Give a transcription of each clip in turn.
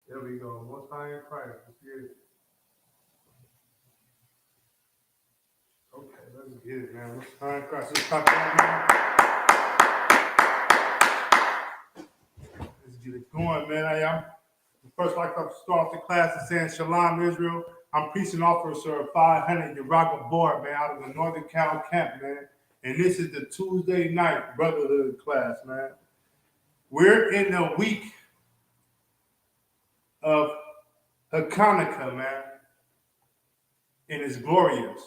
There we go. Most high in Christ. Let's get it. Okay, let's get it, man. Most high in Christ. Let's talk about man. Let's get it going, man. I'm first like to start the class and saying Shalom Israel. I'm preaching officer 500 Uraga Board, man, out of the Northern Cal camp, man. And this is the Tuesday night brotherhood class, man. We're in the week of Hanukkah, man, and it's glorious.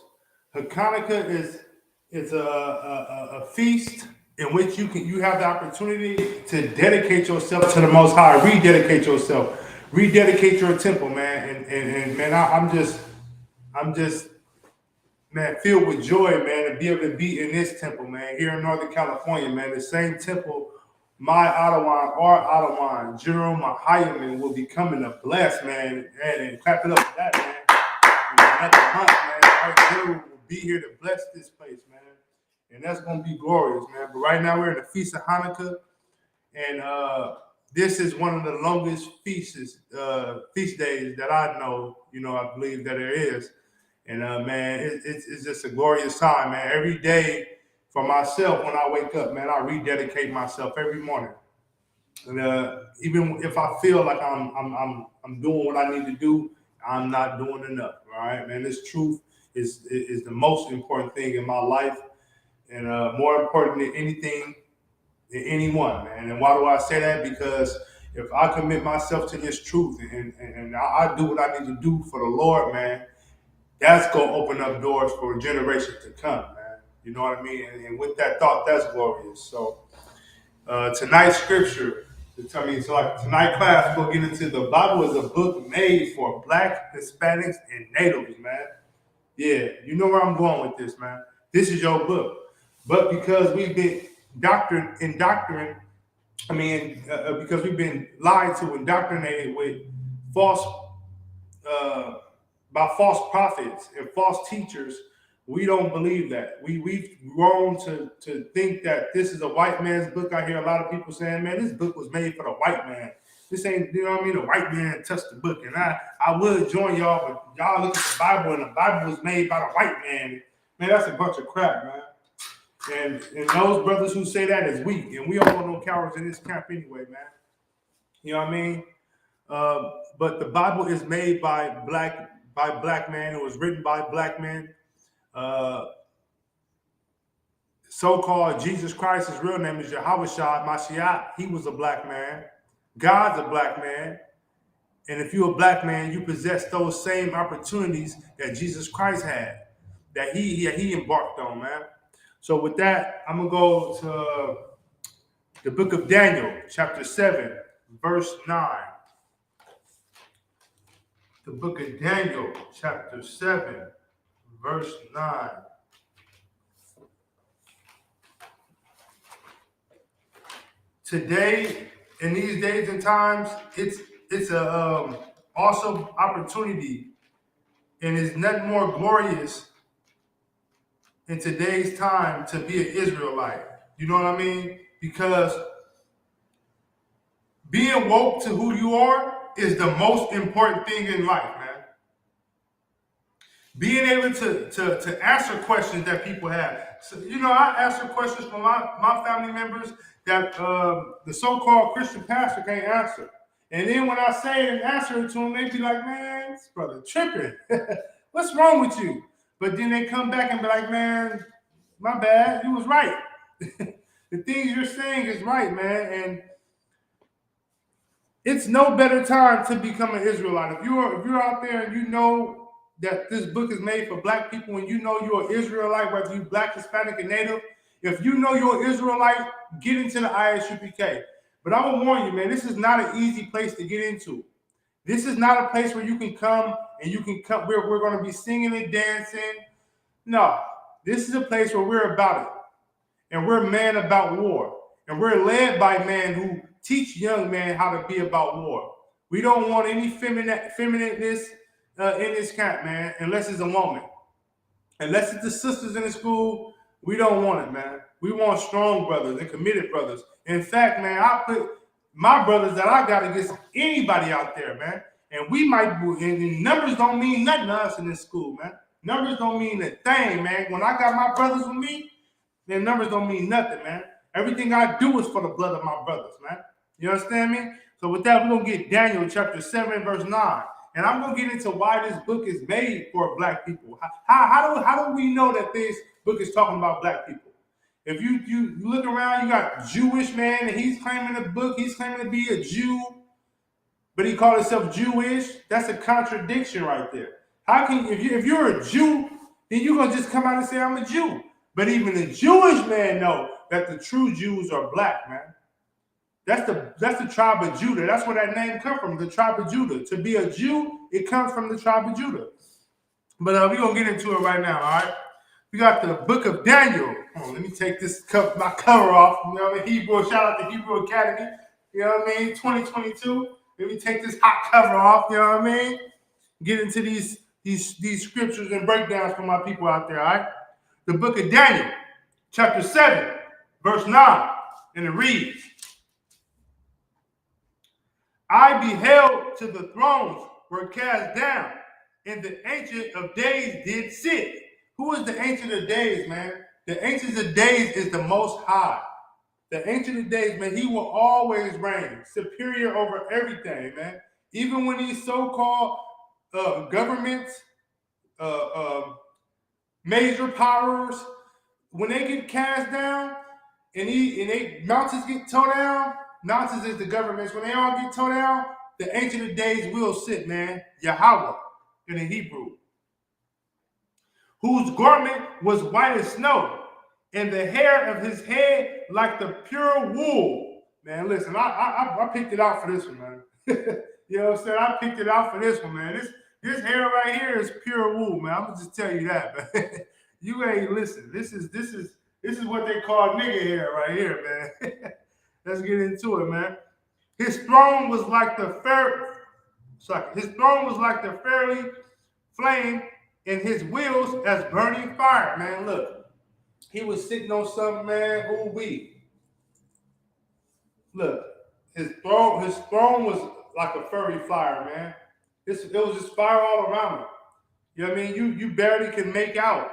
Hanukkah is a feast in which you have the opportunity to dedicate yourself to the Most High, rededicate your temple, man, and man, I'm just man filled with joy, man, to be able to be in this temple, man, here in Northern California, man, the same temple. My Ottawa, General Mahayaman will be coming to bless, man, and clap it up for that, man. In another month, man, our General will be here to bless this place, man, and that's gonna be glorious, man. But right now we're in the Feast of Hanukkah, and this is one of the longest feast days that I know. I believe that there is, and man, it's just a glorious time, man. Every day for myself, when I wake up, man, I rededicate myself every morning. And even if I feel like I'm doing what I need to do, I'm not doing enough. All right, man. This truth is the most important thing in my life, and more important than anything, than anyone, man. And why do I say that? Because if I commit myself to this truth and I do what I need to do for the Lord, man, that's gonna open up doors for a generation to come, man. You know what I mean? And with that thought, that's glorious. So tonight's scripture, so like tonight class, we'll get into the Bible is a book made for Black, Hispanics, and Natives, man. Yeah, you know where I'm going with this, man. This is your book. But because we've been because we've been lied to, indoctrinated with false uh, by false prophets and false teachers, we don't believe that. We've grown to think that this is a white man's book. I hear a lot of people saying, man, this book was made for the white man. This ain't, you know what I mean? The white man touched the book. And I would join y'all, but y'all look at the Bible and the Bible was made by the white man. Man, that's a bunch of crap, man. And those brothers who say that is weak. And we don't want no cowards in this camp anyway, man. You know what I mean? But the Bible is made by black man. It was written by black men. Uh, so-called Jesus Christ, his real name is Yahweh Shah Mashiach. He was a black man. God's a black man. And if you're a black man, you possess those same opportunities that Jesus Christ had, that he embarked on, man. So with that, I'm going to go to the book of Daniel, chapter 7, verse 9. The book of Daniel, chapter 7, verse 9. Today, in these days and times, it's a awesome opportunity, and it's nothing more glorious in today's time to be an Israelite. You know what I mean? Because being woke to who you are is the most important thing in life, man. Being able to answer questions that people have. So, I answer questions from my family members that the so-called Christian pastor can't answer. And then when I say it and answer it to them, they be like, man, this brother tripping. What's wrong with you? But then they come back and be like, man, my bad, you was right. The things you're saying is right, man. And it's no better time to become an Israelite. If you're out there and you know that this book is made for black people and you know you're an Israelite, whether you're black, Hispanic, and Native, if you know you're an Israelite, get into the ISUPK. But I will warn you, man, this is not an easy place to get into. This is not a place where you can come and we're going to be singing and dancing. No, this is a place where we're about it. And we're men about war. And we're led by men who teach young men how to be about war. We don't want any feminineness in this camp, man, unless it's a woman. Unless it's the sisters in the school, we don't want it, man. We want strong brothers and committed brothers. In fact, man, I put my brothers that I got against anybody out there, man. And we might, and numbers don't mean nothing to us in this school, man. Numbers don't mean a thing, man. When I got my brothers with me, then numbers don't mean nothing, man. Everything I do is for the blood of my brothers, man. You understand me? So with that, we're going to get Daniel chapter 7, verse 9. And I'm going to get into why this book is made for black people. How do we know that this book is talking about black people? If you look around, you got Jewish man, and he's claiming the book. He's claiming to be a Jew, but he called himself Jewish. That's a contradiction right there. How can if you're a Jew, then you're gonna just come out and say I'm a Jew? But even the Jewish man know that the true Jews are black, man. That's the tribe of Judah. That's where that name comes from, the tribe of Judah. To be a Jew, it comes from the tribe of Judah. But we're gonna get into it right now, all right? We got the book of Daniel. Let me take my cover off. You know what I mean? Hebrew, shout out to Hebrew Academy. You know what I mean? 2022. Let me take this hot cover off. You know what I mean? Get into these scriptures and breakdowns for my people out there. All right. The book of Daniel, chapter 7, verse 9, and it reads: I beheld till the thrones were cast down, and the Ancient of Days did sit. Who is the Ancient of Days, man? The Ancient of Days is the Most High. The Ancient of Days, man, he will always reign, superior over everything, man. Even when these so-called governments, major powers, when they get cast down and mountains get towed down, mountains is the governments. When they all get towed down, the Ancient of Days will sit, man. Yahweh in the Hebrew, whose garment was white as snow, and the hair of his head like the pure wool. Man, listen, I picked it out for this one, man. You know what I'm saying? I picked it out for this one, man. This hair right here is pure wool, man. I'm gonna just tell you that, man. You ain't listen. This is what they call nigga hair right here, man. Let's get into it, man. His throne was like the fiery flame, and his wheels as burning fire, man. Look, he was sitting on something, man. Ooh wee. Look, his throne was like a fiery fire, man. It was just fire all around him. You know what I mean? You barely can make out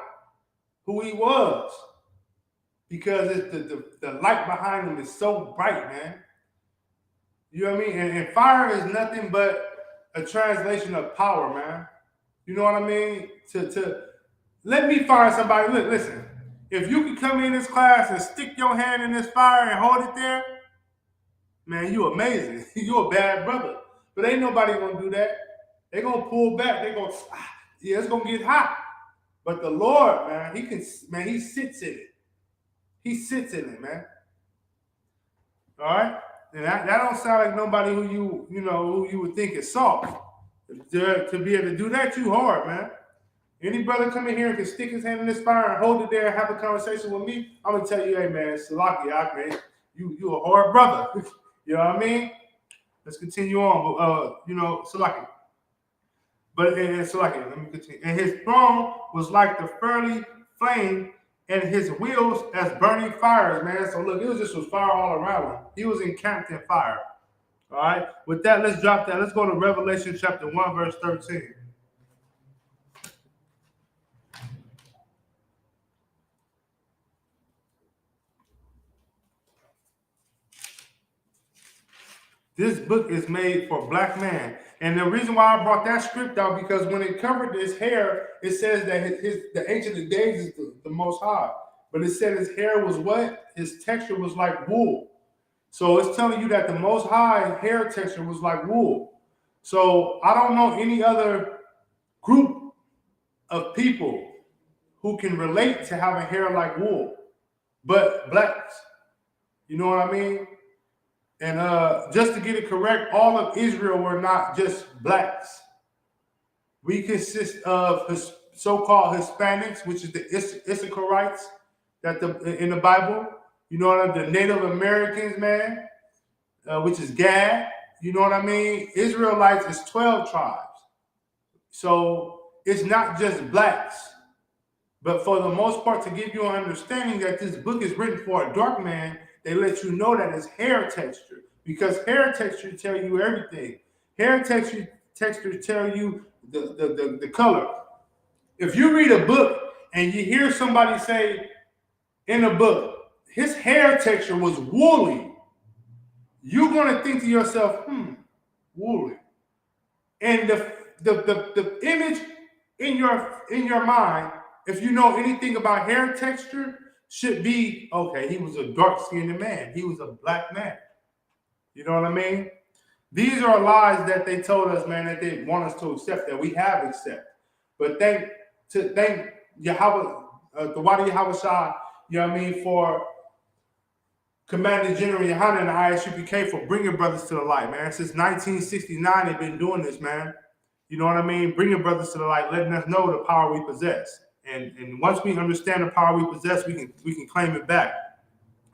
who he was because it's the light behind him is so bright, man. You know what I mean? And fire is nothing but a translation of power, man. You know what I mean? To let me find somebody. Look, listen. If you could come in this class and stick your hand in this fire and hold it there, man, you amazing. You a bad brother. But ain't nobody gonna do that. They gonna pull back. They gonna, yeah, it's gonna get hot. But the Lord, man, he sits in it. He sits in it, man. All right? And that don't sound like nobody who you would think is soft. To be able to do that, you hard, man. Any brother come in here and can stick his hand in this fire and hold it there and have a conversation with me, I'm gonna tell you, hey man, Salaki, man, you a hard brother. You know what I mean? Let's continue on. But Salaki. But Salaki, let me continue. And his throne was like the fiery flame, and his wheels as burning fires, man. So look, it was fire all around him. He was encamped in fire. All right. With that, let's drop that. Let's go to Revelation chapter 1, verse 13. This book is made for black man. And the reason why I brought that script out, because when it covered his hair, it says that the Ancient of Days is the Most High. But it said his hair was what? His texture was like wool. So it's telling you that the Most High hair texture was like wool. So I don't know any other group of people who can relate to having hair like wool, but blacks. You know what I mean? And just to get it correct, all of Israel were not just blacks. We consist of so-called Hispanics, which is the Issacharites in the Bible. You know what I mean? The Native Americans, man, which is Gad. You know what I mean? Israelites is 12 tribes. So it's not just blacks. But for the most part, to give you an understanding that this book is written for a dark man, they let you know that it's hair texture. because hair texture tell you everything. Hair texture tell you the color. If you read a book and you hear somebody say in a book, his hair texture was woolly, you're gonna think to yourself, woolly. And the image in your mind, if you know anything about hair texture, should be okay. He was a dark skinned man. He was a black man. You know what I mean? These are lies that they told us, man, that they want us to accept, that we have accepted. But thank Yahweh, the Wadi Yahweh Shah, you know what I mean, for Commander General Yohanan and the ISUPK for bringing brothers to the light, man. Since 1969, they've been doing this, man. You know what I mean? Bringing brothers to the light, letting us know the power we possess. And once we understand the power we possess, we can claim it back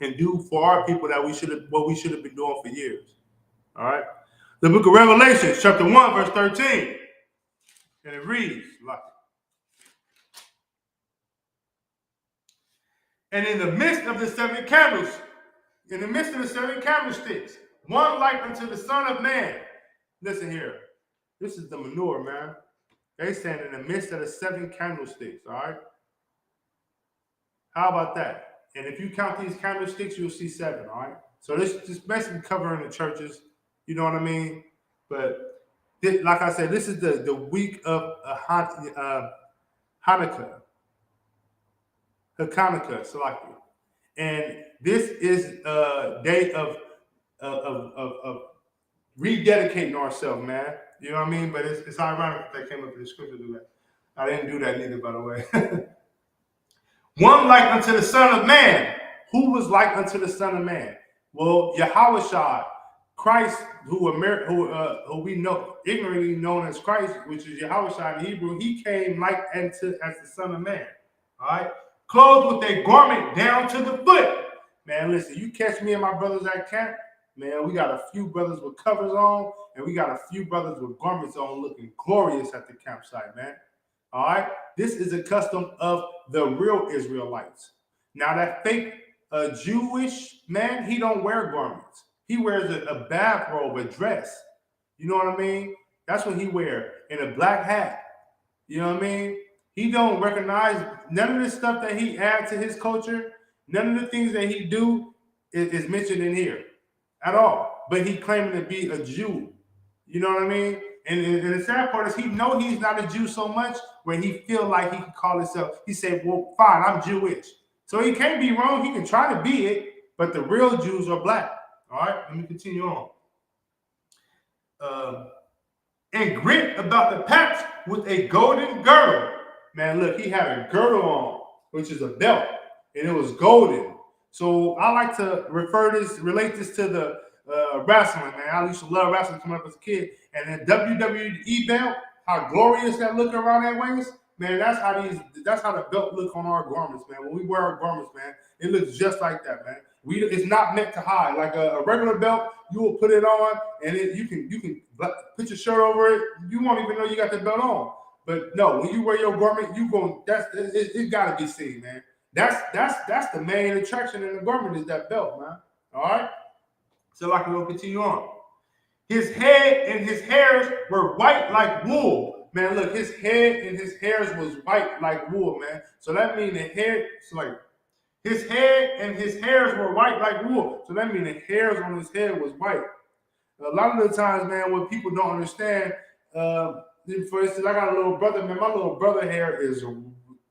and do for our people that what we should have been doing for years. All right. The book of Revelation, chapter 1, verse 13. And it reads like, and in the midst of the seven candlesticks, one like unto the Son of Man. Listen here. This is the manure, man. They stand in the midst of the seven candlesticks, all right? How about that? And if you count these candlesticks, you'll see seven, all right? So this basically covering the churches, you know what I mean? But like I said, this is the week of Hanukkah, Salaki. And this is a day of rededicating ourselves, man. You know what I mean? But it's ironic that came up in the scripture to do that. I didn't do that neither, by the way. One like unto the Son of Man. Who was like unto the Son of Man? Well, Yahweh Shah, Christ, who we know, ignorantly known as Christ, which is Yahweh Shah in Hebrew, he came like as the Son of Man. All right? Clothed with a garment down to the foot. Man, listen, you catch me and my brothers at camp, man, we got a few brothers with covers on, and we got a few brothers with garments on looking glorious at the campsite, man. All right? This is a custom of the real Israelites. Now, that fake Jewish man, he don't wear garments. He wears a bathrobe, a dress. You know what I mean? That's what he wear, and a black hat. You know what I mean? He don't recognize none of the stuff that he adds to his culture. None of the things that he do is mentioned in here at all. But he claiming to be a Jew. You know what I mean? And the sad part is he know he's not a Jew so much where he feel like he can call himself. He said, well, fine, I'm Jewish. So he can't be wrong. He can try to be it, but the real Jews are black. All right, let me continue on. And grit about the paps with a golden girdle. Man, look, he had a girdle on, which is a belt, and it was golden. So I like to relate this to the wrestling, man. I used to love wrestling coming up as a kid. And then WWE belt, how glorious that look around that waist, man. That's how the belt look on our garments, man. When we wear our garments, man, it looks just like that, man. It's not meant to hide. Like a regular belt, you will put it on, and you can put your shirt over it. You won't even know you got the belt on. But no, when you wear your garment, it gotta be seen, man. That's the main attraction in the garment is that belt, man. All right. So like we'll continue on. His head and his hairs were white like wool. Man, look, his head and his hairs was white like wool, man. So that means his head and his hairs were white like wool. So that means the hairs on his head was white. A lot of the times, man, what people don't understand, for instance, I got a little brother, man. My little brother hair is,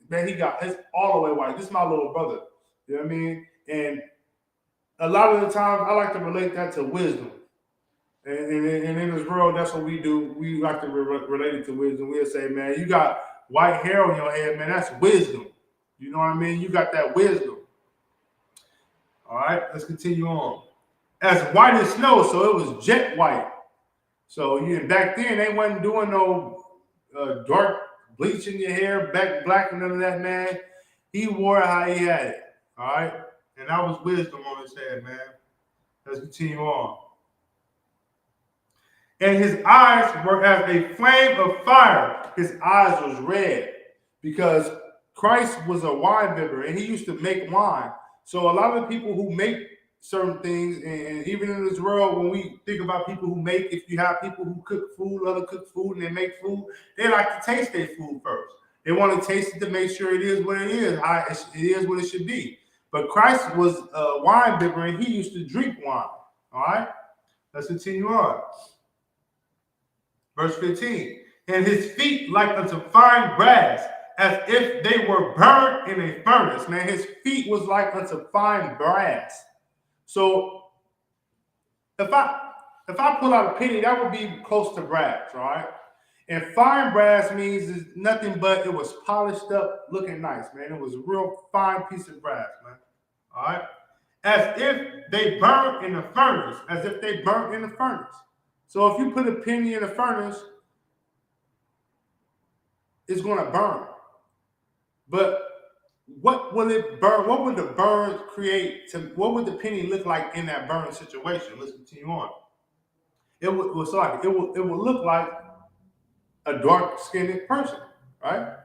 man, it's all the way white. This is my little brother. You know what I mean? And a lot of the times, I like to relate that to wisdom. And in this world, that's what we do. We like to relate it to wisdom. We'll say, man, you got white hair on your head, man. That's wisdom. You know what I mean? You got that wisdom. All right, let's continue on. As white as snow, so it was jet white. So back then, they wasn't doing no dark bleaching your hair, back black and none of that, man. He wore it how he had it. All right, and that was wisdom on his head, man. Let's continue on. And his eyes were as a flame of fire. His eyes was red because Christ was a wine bibber and he used to make wine. So a lot of the people who make certain things. And even in this world, when we think about people who make, if you have people who cook food, other cook food, and they make food, they like to taste their food first. They want to taste it to make sure it is what it is, how it is what it should be. But Christ was a wine bibber, and he used to drink wine. All right, let's continue on. Verse 15. And his feet like unto fine brass, as if they were burnt in a furnace. Man, his feet was like unto fine brass. So if I pull out a penny, that would be close to brass, all right? And fine brass means is nothing but it was polished up, looking nice, man. It was a real fine piece of brass, man. All right? As if they burnt in a furnace, as if they burnt in a furnace. So if you put a penny in a furnace, it's going to burn. But what will it burn? What would the burn create? What would the penny look like in that burn situation? Let's continue on. It would look like a dark-skinned person, right?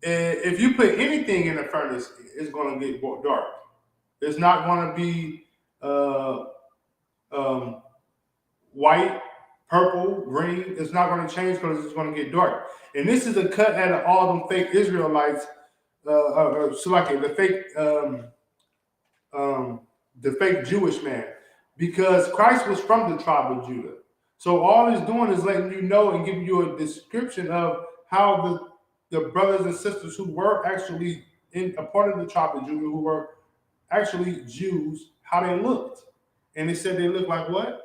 And if you put anything in the furnace, it's going to get dark. It's not going to be white, purple, green. It's not going to change because it's going to get dark. And this is a cut out of all them fake Israelites, the fake Jewish man, because Christ was from the tribe of Judah. So all he's doing is letting you know and giving you a description of how the brothers and sisters who were actually in a part of the tribe of Judah, who were actually Jews, how they looked. And he said they looked like what?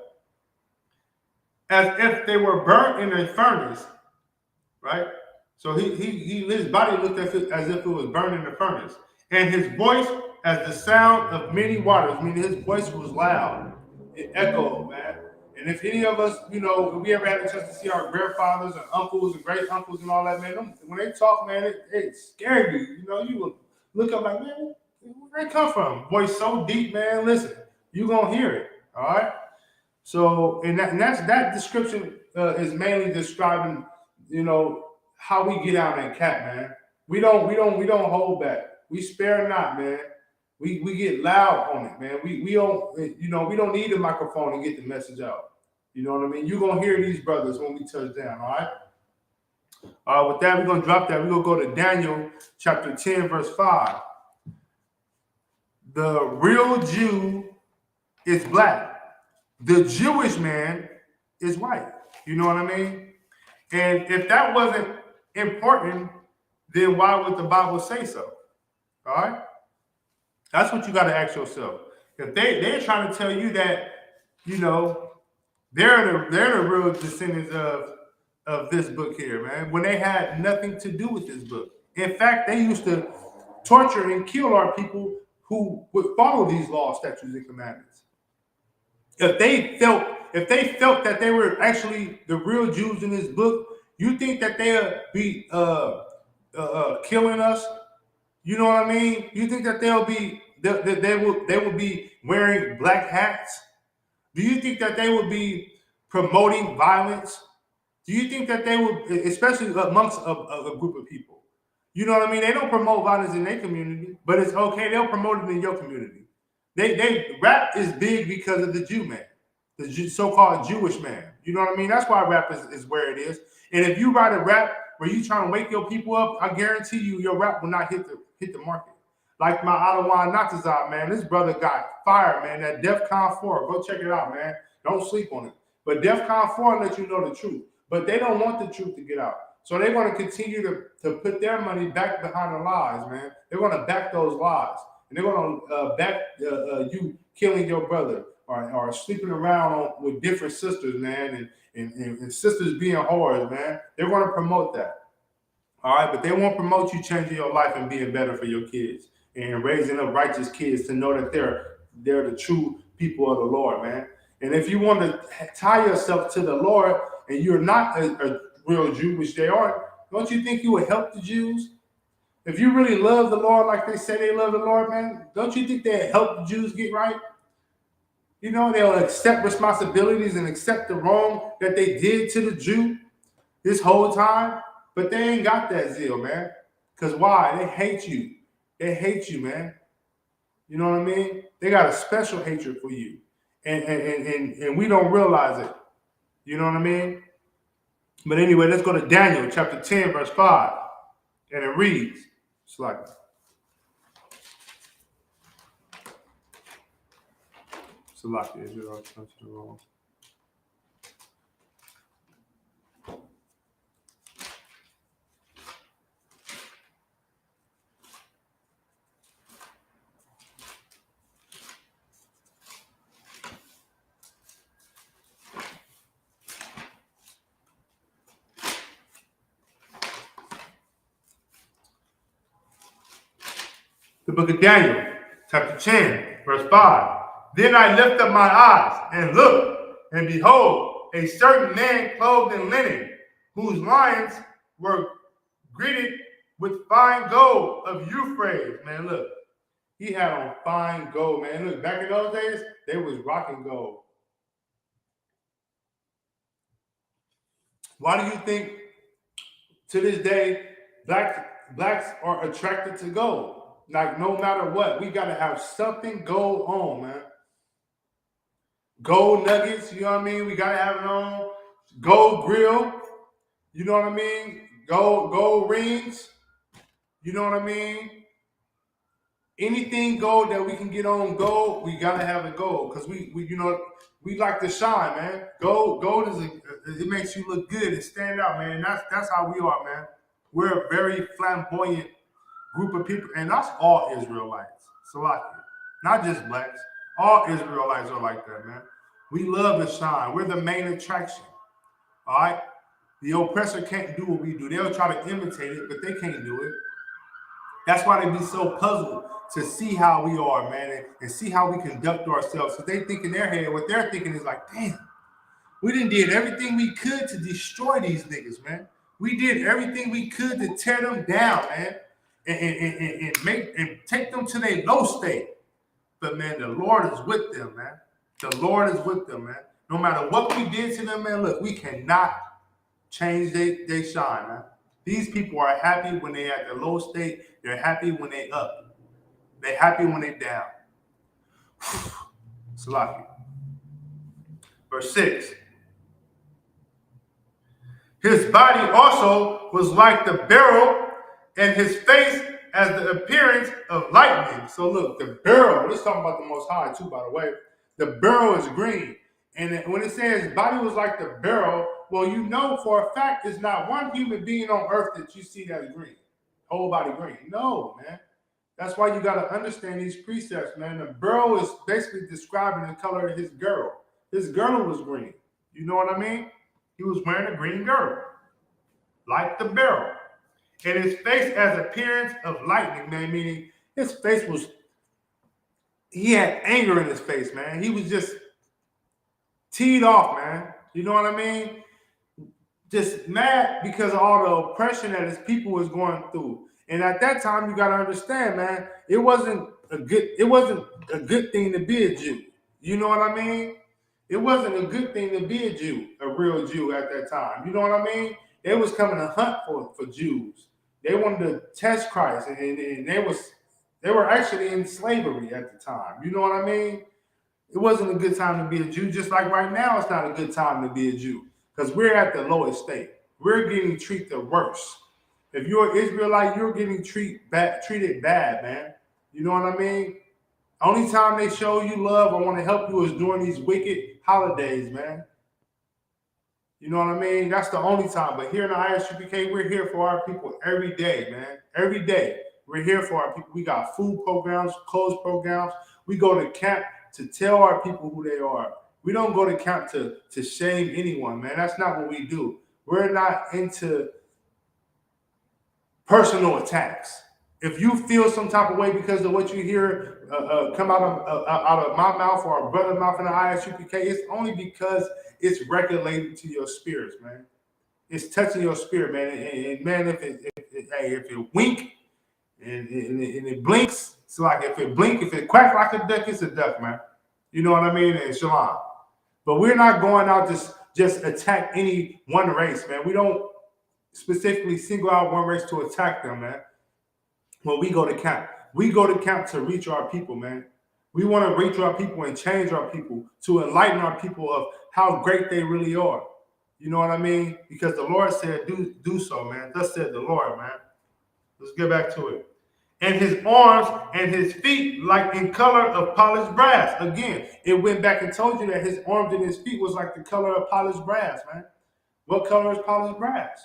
As if they were burnt in a furnace, right? So his body looked as if it was burned in the furnace. And his voice as the sound of many waters, meaning his voice was loud. It echoed, man. And if any of us, if we ever had a chance to see our grandfathers and uncles and great uncles and all that, man, when they talk, man, it scared you. You would look up like, man, where they come from? Voice so deep, man. Listen, you gonna hear it. All right. So, and that description is mainly describing, how we get out that cat, man. We don't hold back. We spare not, man. We get loud on it, man. We don't need a microphone to get the message out. You know what I mean? You're gonna hear these brothers when we touch down, all right? With that, we're gonna drop that. We're gonna go to Daniel chapter 10, verse 5. The real Jew is black. The Jewish man is white. You know what I mean? And if that wasn't important, then why would the Bible say so? All right? That's what you got to ask yourself. If they're trying to tell you that, they're the real descendants of this book here, man, when they had nothing to do with this book. In fact, they used to torture and kill our people who would follow these laws, statutes, and commandments. If they felt that they were actually the real Jews in this book, you think that they'll be killing us? You know what I mean? You think that they will be wearing black hats? Do you think that they would be promoting violence? Do you think that they would, especially amongst a group of people? You know what I mean? They don't promote violence in their community, but it's okay. They'll promote it in your community. Rap is big because of the Jew man, the so-called Jewish man. You know what I mean? That's why rap is where it is. And if you write a rap where you trying to wake your people up, I guarantee you your rap will not hit the market. Like my Ottawa Natazar, man, this brother got fired, man. That DEFCON 4, go check it out, man. Don't sleep on it. But DEFCON 4 let you know the truth. But they don't want the truth to get out. So they're going to continue to put their money back behind the lies, man. They're going to back those lies. And they're going to back you killing your brother or sleeping around with different sisters, man, and sisters being whores, man. They're going to promote that. All right, but they won't promote you changing your life and being better for your kids and raising up righteous kids to know that they're the true people of the Lord, man. And if you want to tie yourself to the Lord and you're not a real Jew, which they are, don't you think you would help the Jews? If you really love the Lord like they say they love the Lord, man, don't you think they'd help the Jews get right? They'll accept responsibilities and accept the wrong that they did to the Jew this whole time. But they ain't got that zeal, man. Because why? They hate you. They hate you, man. You know what I mean? They got a special hatred for you. And we don't realize it. You know what I mean? But anyway, let's go to Daniel chapter 10, verse 5. And it reads, it's like, Israel, the book of Daniel, chapter 10, verse 5. Then I lift up my eyes and look, and behold, a certain man clothed in linen, whose loins were girded with fine gold of Euphrates. Man, look, he had on fine gold, man. Look, back in those days, they was rocking gold. Why do you think to this day blacks are attracted to gold? Like, no matter what, we gotta have something gold on, man. Gold nuggets, you know what I mean? We gotta have it on. Gold grill, you know what I mean? Gold rings, you know what I mean? Anything gold that we can get on gold, we gotta have it gold because we like to shine, man. Gold it makes you look good and stand out, man. That's how we are, man. We're a very flamboyant group of people, and that's all Israelites. So like, not just blacks. All Israelites are like that, man. We love to shine. We're the main attraction. All right. The oppressor can't do what we do. They'll try to imitate it, but they can't do it. That's why they be so puzzled to see how we are, man, and see how we conduct ourselves. So they think in their head, what they're thinking is like, damn, we did everything we could to destroy these niggas, man. We did everything we could to tear them down, man, and take them to their low state. But man, the Lord is with them, man. The Lord is with them, man. No matter what we did to them, man, look, we cannot change they shine, man. These people are happy when they at the low state. They're happy when they up. They're happy when they down. Salaki. Verse 6. His body also was like the beryl, and his face as the appearance of lightning. So look, the beryl, let's talk about the Most High too, by the way. The beryl is green. And when it says his body was like the beryl, well, you know for a fact there's not one human being on earth that you see that's green. Whole body green. No, man. That's why you got to understand these precepts, man. The beryl is basically describing the color of his girdle. His girdle was green. You know what I mean? He was wearing a green girdle, like the beryl. And his face as appearance of lightning, man, meaning his face was, he had anger in his face, man. He was just teed off, man. You know what I mean? Just mad because of all the oppression that his people was going through. And at that time, you gotta understand, man, it wasn't a good thing to be a Jew. You know what I mean? It wasn't a good thing to be a Jew, a real Jew at that time. You know what I mean? They was coming to hunt for Jews. They wanted to test Christ, and they were actually in slavery at the time. You know what I mean? It wasn't a good time to be a Jew, just like right now it's not a good time to be a Jew because we're at the lowest state. We're getting treated worse. If you're an Israelite, you're getting treated bad, man. You know what I mean? Only time they show you love or want to help you is during these wicked holidays, man. You know what I mean? That's the only time. But here in the ISUPK, we're here for our people every day, man. Every day. We're here for our people. We got food programs, clothes programs. We go to camp to tell our people who they are. We don't go to camp to shame anyone, man. That's not what we do. We're not into personal attacks. If you feel some type of way because of what you hear come out of my mouth or our brother's mouth in the ISUPK, it's only because it's regulated to your spirits, man. It's touching your spirit, man. And man, if it wink and it blinks, it's like if it quacks like a duck, it's a duck, man. You know what I mean? And shalom. But we're not going out just attack any one race, man. We don't specifically single out one race to attack them, man. When we go to camp, We go to camp to reach our people, man. We want to reach our people and change our people, to enlighten our people of how great they really are. You know what I mean? Because the Lord said, do so, man. Thus said the Lord, man. Let's get back to it. And his arms and his feet like in color of polished brass. Again, it went back and told you that his arms and his feet was like the color of polished brass, man. What color is polished brass?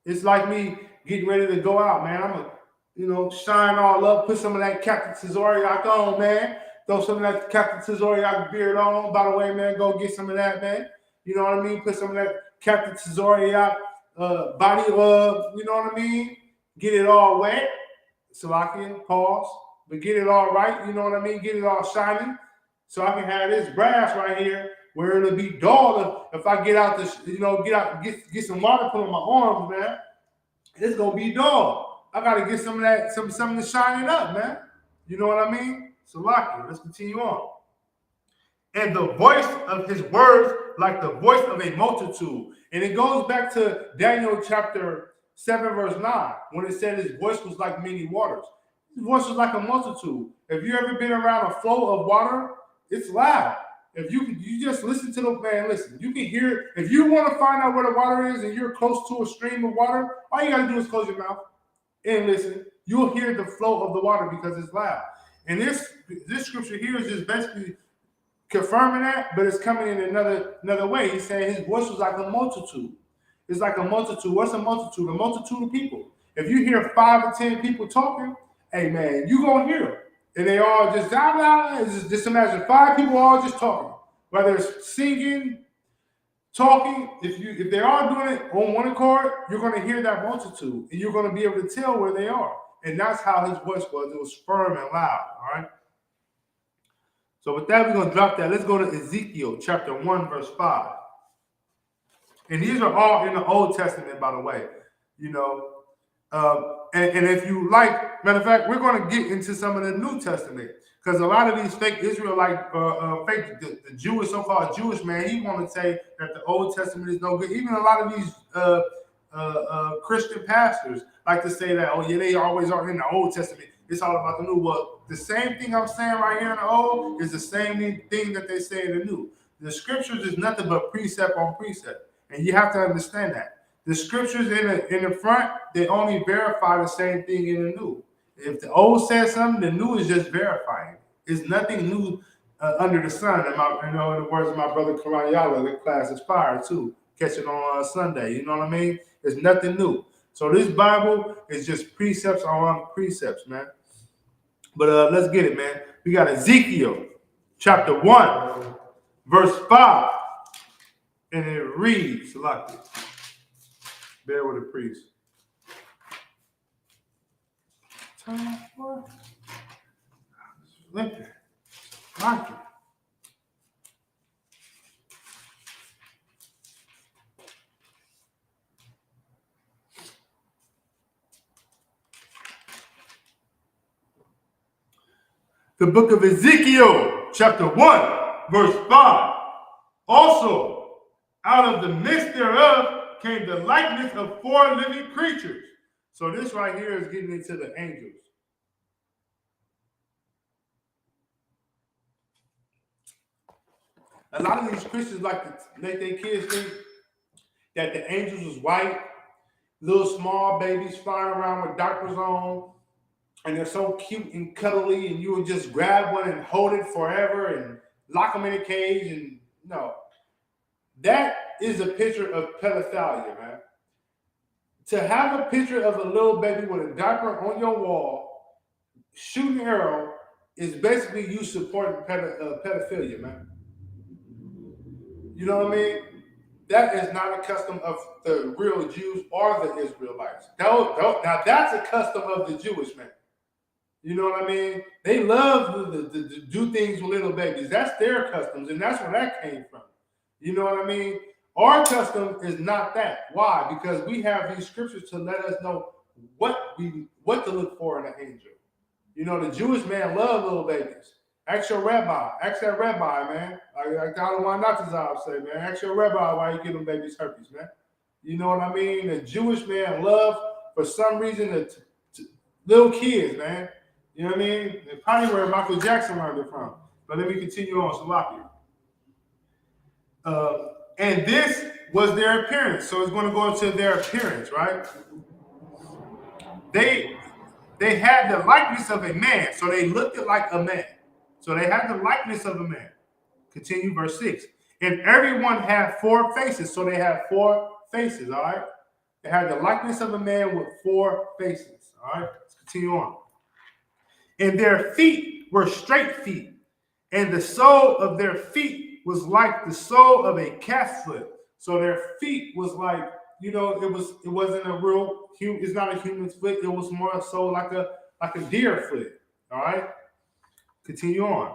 It's like me getting ready to go out, man. I'm going to, shine all up, put some of that Captain Tazoriak on, man. Throw some of that Captain Tazoriak beard on. By the way, man, go get some of that, man. You know what I mean? Put some of that Captain Tazoriak body, you know what I mean? Get it all wet, so I can pause, but get it all right, you know what I mean? Get it all shiny, so I can have this brass right here where it'll be dull if I get out this, get some water put on my arms, man. It's gonna be dull. I gotta get some of that, something to shine it up, man. You know what I mean? So let's continue on. And the voice of his words like the voice of a multitude. And it goes back to Daniel chapter 7, verse 9, when it said his voice was like many waters. His voice was like a multitude. If you ever been around a flow of water, it's loud. If you just listen to the man, listen, you can hear, if you want to find out where the water is and you're close to a stream of water, all you got to do is close your mouth and listen. You'll hear the flow of the water because it's loud. And this scripture here is just basically confirming that, but it's coming in another way. He's saying his voice was like a multitude. It's like a multitude. What's a multitude? A multitude of people. If you hear 5 or 10 people talking, hey man, you gonna hear them. And they all just blah, blah, blah. Just imagine 5 people all just talking. Whether it's singing, talking, if they're all doing it on one accord, you're gonna hear that multitude and you're gonna be able to tell where they are. And that's how his voice was. It was firm and loud. All right. So with that, we're going to drop that. Let's go to Ezekiel chapter 1, verse 5. And these are all in the Old Testament, by the way. And if you like, matter of fact, we're going to get into some of the New Testament. Because a lot of these fake Israelite, the Jewish, so-called Jewish man, he want to say that the Old Testament is no good. Even a lot of these Christian pastors like to say that, oh yeah, they always are in the Old Testament. It's all about the new. Well, the same thing I'm saying right here in the old is the same thing that they say in the new. The scriptures is nothing but precept on precept. And you have to understand that. The scriptures in the front, they only verify the same thing in the new. If the old says something, the new is just verifying. It's nothing new under the sun. And in the words of my brother Karayala, the class is fire too. Catch it on Sunday. You know what I mean? There's nothing new. So this Bible is just precepts on precepts, man. But let's get it, man. We got Ezekiel chapter 1, verse 5. And it reads like this. Bear with the priest. Time for flipping. Like it. The book of Ezekiel, chapter 1, verse 5. Also, out of the midst thereof came the likeness of 4 living creatures. So this right here is getting into the angels. A lot of these Christians like to make their kids think that the angels was white, little small babies flying around with diapers on, and they're so cute and cuddly, and you would just grab one and hold it forever and lock them in a cage. And no, that is a picture of pedophilia, man. To have a picture of a little baby with a diaper on your wall, shooting an arrow, is basically you supporting pedophilia, man. You know what I mean? That is not a custom of the real Jews or the Israelites. Now that's a custom of the Jewish man. You know what I mean? They love to do things with little babies. That's their customs, and that's where that came from. You know what I mean? Our custom is not that. Why? Because we have these scriptures to let us know what to look for in an angel. You know, the Jewish man love little babies. Ask your rabbi. Ask that rabbi, man. Like I don't want not to say, man. Ask your rabbi why you give them babies herpes, man. You know what I mean? The Jewish man love, for some reason, Little kids, man. You know what I mean? And probably where Michael Jackson learned it from. But let me continue on. Salakia. And this was their appearance. So it's going to go into their appearance, right? They they had the likeness of a man, so they looked like a man. So they had the likeness of a man. Continue verse 6. And everyone had four faces. So they had four faces, all right? They had the likeness of a man with four faces. All right, let's continue on. And their feet were straight feet, and the sole of their feet was like the sole of a calf's foot. So their feet was like, it wasn't a real human, it's not a human's foot, it was more so like a deer foot. All right, continue on.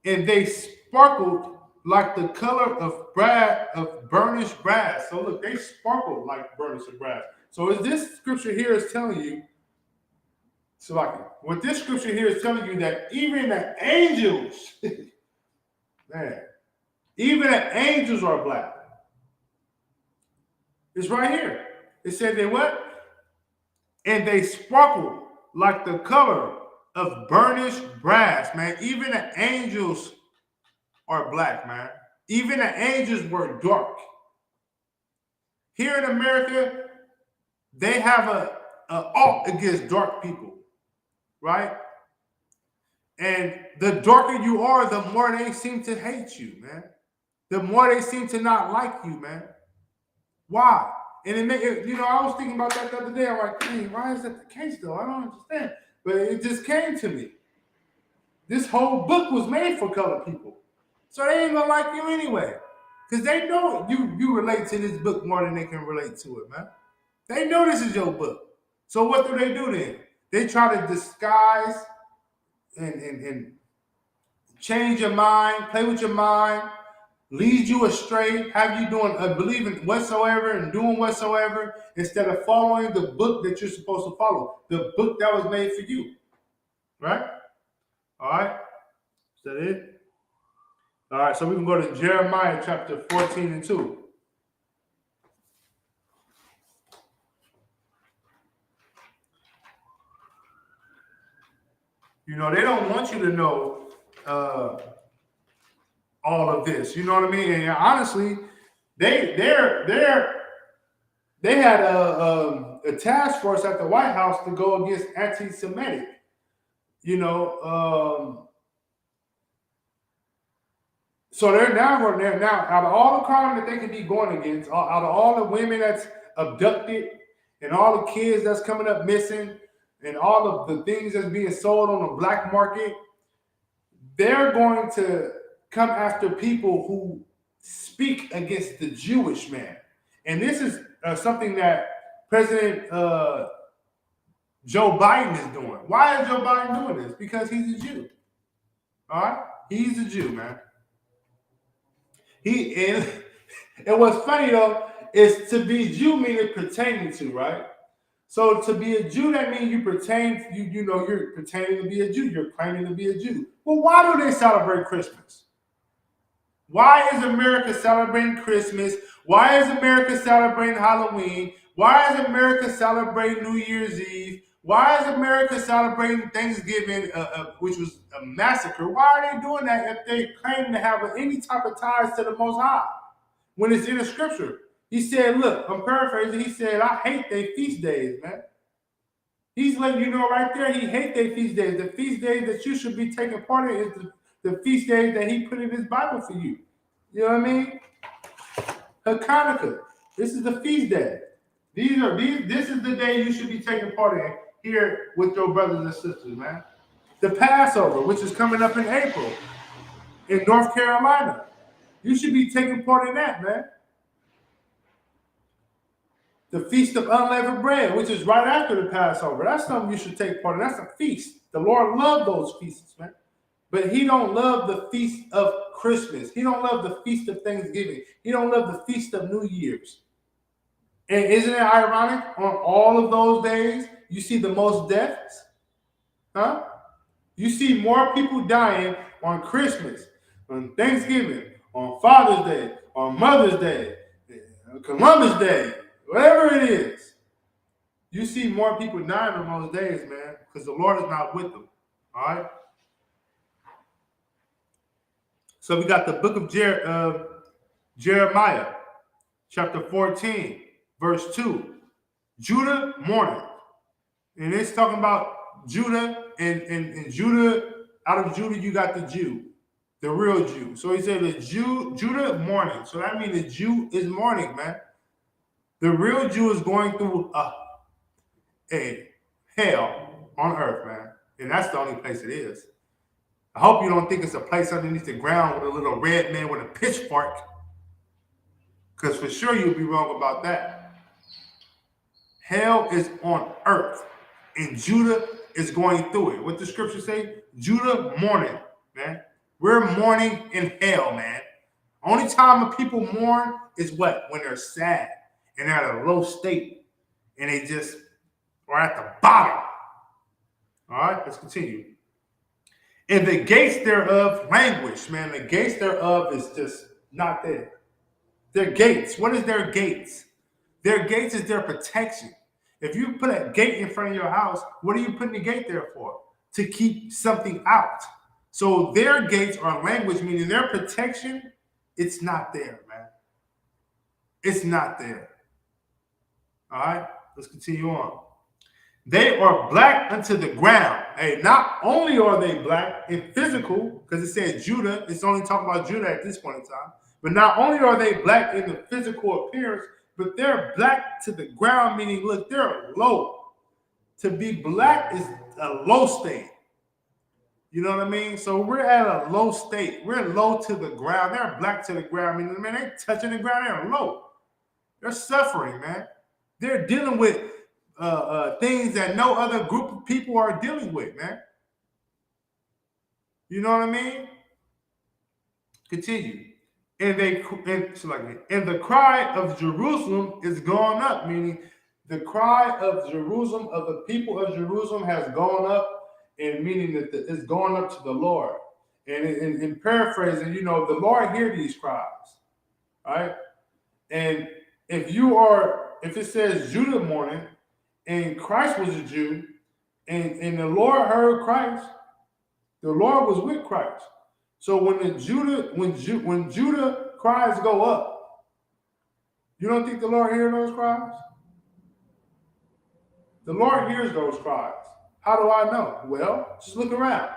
And they sparkled like the color of burnished brass. So look, they sparkled like burnished brass. So is this scripture here is telling you, what this scripture here is telling you that even the angels, man, even the angels are black. It's right here. It said they what? And they sparkled like the color of burnished brass, man. Even the angels are black, man. Even the angels were dark. Here in America, they have a alt against dark people, right? And the darker you are, the more they seem to hate you, man. The more they seem to not like you, man. Why? And I was thinking about that the other day. I'm like, dang, why is that the case though? I don't understand. But it just came to me. This whole book was made for colored people. So they ain't gonna like you anyway. Because they know you relate to this book more than they can relate to it, man. They know this is your book. So what do they do then? They try to disguise and change your mind, play with your mind, lead you astray, have you doing believing whatsoever and doing whatsoever instead of following the book that you're supposed to follow, the book that was made for you. Right? All right. Is that it? All right. So we can go to Jeremiah chapter 14 and 2. They don't want you to know all of this. You know what I mean? And honestly, they had a task force at the White House to go against anti-Semitic. So they're now out of all the crime that they can be going against, out of all the women that's abducted, and all the kids that's coming up missing, and all of the things that's being sold on the black market, they're going to come after people who speak against the Jewish man. And this is something that President Joe Biden is doing. Why is Joe Biden doing this? Because he's a Jew. All right? He's a Jew, man. And what's funny though is to be Jew meaning pertaining to, right? So to be a Jew, that means you pertain, you're pertaining to be a Jew. You're claiming to be a Jew. Well, why do they celebrate Christmas? Why is America celebrating Christmas? Why is America celebrating Halloween? Why is America celebrating New Year's Eve? Why is America celebrating Thanksgiving, which was a massacre? Why are they doing that if they claim to have any type of ties to the Most High? When it's in the scripture. He said, look, I'm paraphrasing. He said, I hate their feast days, man. He's letting you know right there, he hates their feast days. The feast days that you should be taking part in is the feast days that he put in his Bible for you. You know what I mean? Hanukkah. This is the feast day. This is the day you should be taking part in here with your brothers and sisters, man. The Passover, which is coming up in April in North Carolina. You should be taking part in that, man. The Feast of Unleavened Bread, which is right after the Passover. That's something you should take part in. That's a feast. The Lord loved those feasts, man. But he don't love the Feast of Christmas. He don't love the Feast of Thanksgiving. He don't love the Feast of New Year's. And isn't it ironic? On all of those days, you see the most deaths? Huh? You see more people dying on Christmas, on Thanksgiving, on Father's Day, on Mother's Day, Columbus Day, whatever it is. You see more people dying in those days, man, because the Lord is not with them. All right. So we got the book of Jeremiah, chapter 14, verse 2. Judah mourning. And it's talking about Judah, and Judah, out of Judah, you got the Jew, the real Jew. So he said the Judah mourning. So that means the Jew is mourning, man. The real Jew is going through a hell on earth, man. And that's the only place it is. I hope you don't think it's a place underneath the ground with a little red man with a pitchfork. Because for sure you'll be wrong about that. Hell is on earth. And Judah is going through it. What the scripture say? Judah mourning, man. We're mourning in hell, man. Only time people mourn is what? When they're sad and they're at a low state and they just are at the bottom. All right, let's continue. And the gates thereof languish, man. The gates thereof is just not there. Their gates. What is their gates? Their gates is their protection. If you put a gate in front of your house, what are you putting the gate there for? To keep something out. So their gates are language, meaning their protection, it's not there, man. It's not there. All right, let's continue on. They are black unto the ground. Hey, not only are they black in physical, because it said Judah, it's only talking about Judah at this point in time, but not only are they black in the physical appearance, but they're black to the ground, meaning, look, they're low. To be black is a low state. You know what I mean? So we're at a low state. We're low to the ground. They're black to the ground. I mean, man, they're touching the ground. They're low. They're suffering, man. They're dealing with things that no other group of people are dealing with, man. You know what I mean? Continue. And the cry of Jerusalem is gone up, meaning the cry of Jerusalem, of the people of Jerusalem, has gone up, and meaning that it's going up to the Lord. And in paraphrasing, the Lord hear these cries, right? And if it says Judah mourning, and Christ was a Jew, and the Lord heard Christ, the Lord was with Christ. So when Judah cries go up, you don't think the Lord hears those cries? The Lord hears those cries. How do I know? Well, just look around.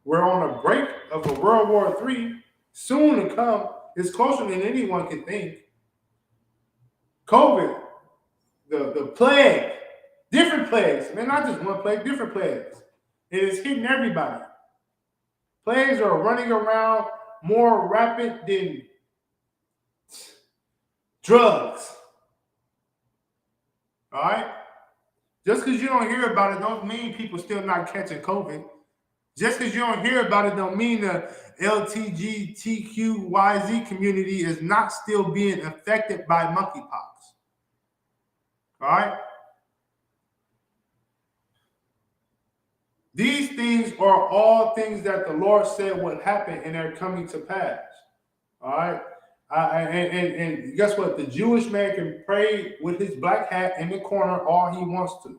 We're on a break of a World War III, soon to come. It's closer than anyone can think. COVID, the plague, different plagues, man, not just one plague, different plagues. It is hitting everybody. Plagues are running around more rapid than drugs. All right? Just because you don't hear about it don't mean people still not catching COVID. Just because you don't hear about it don't mean the LGBTQYZ community is not still being affected by monkeypox. All right? These things are all things that the Lord said would happen, and they're coming to pass. All right? And guess what? The Jewish man can pray with his black hat in the corner all he wants to.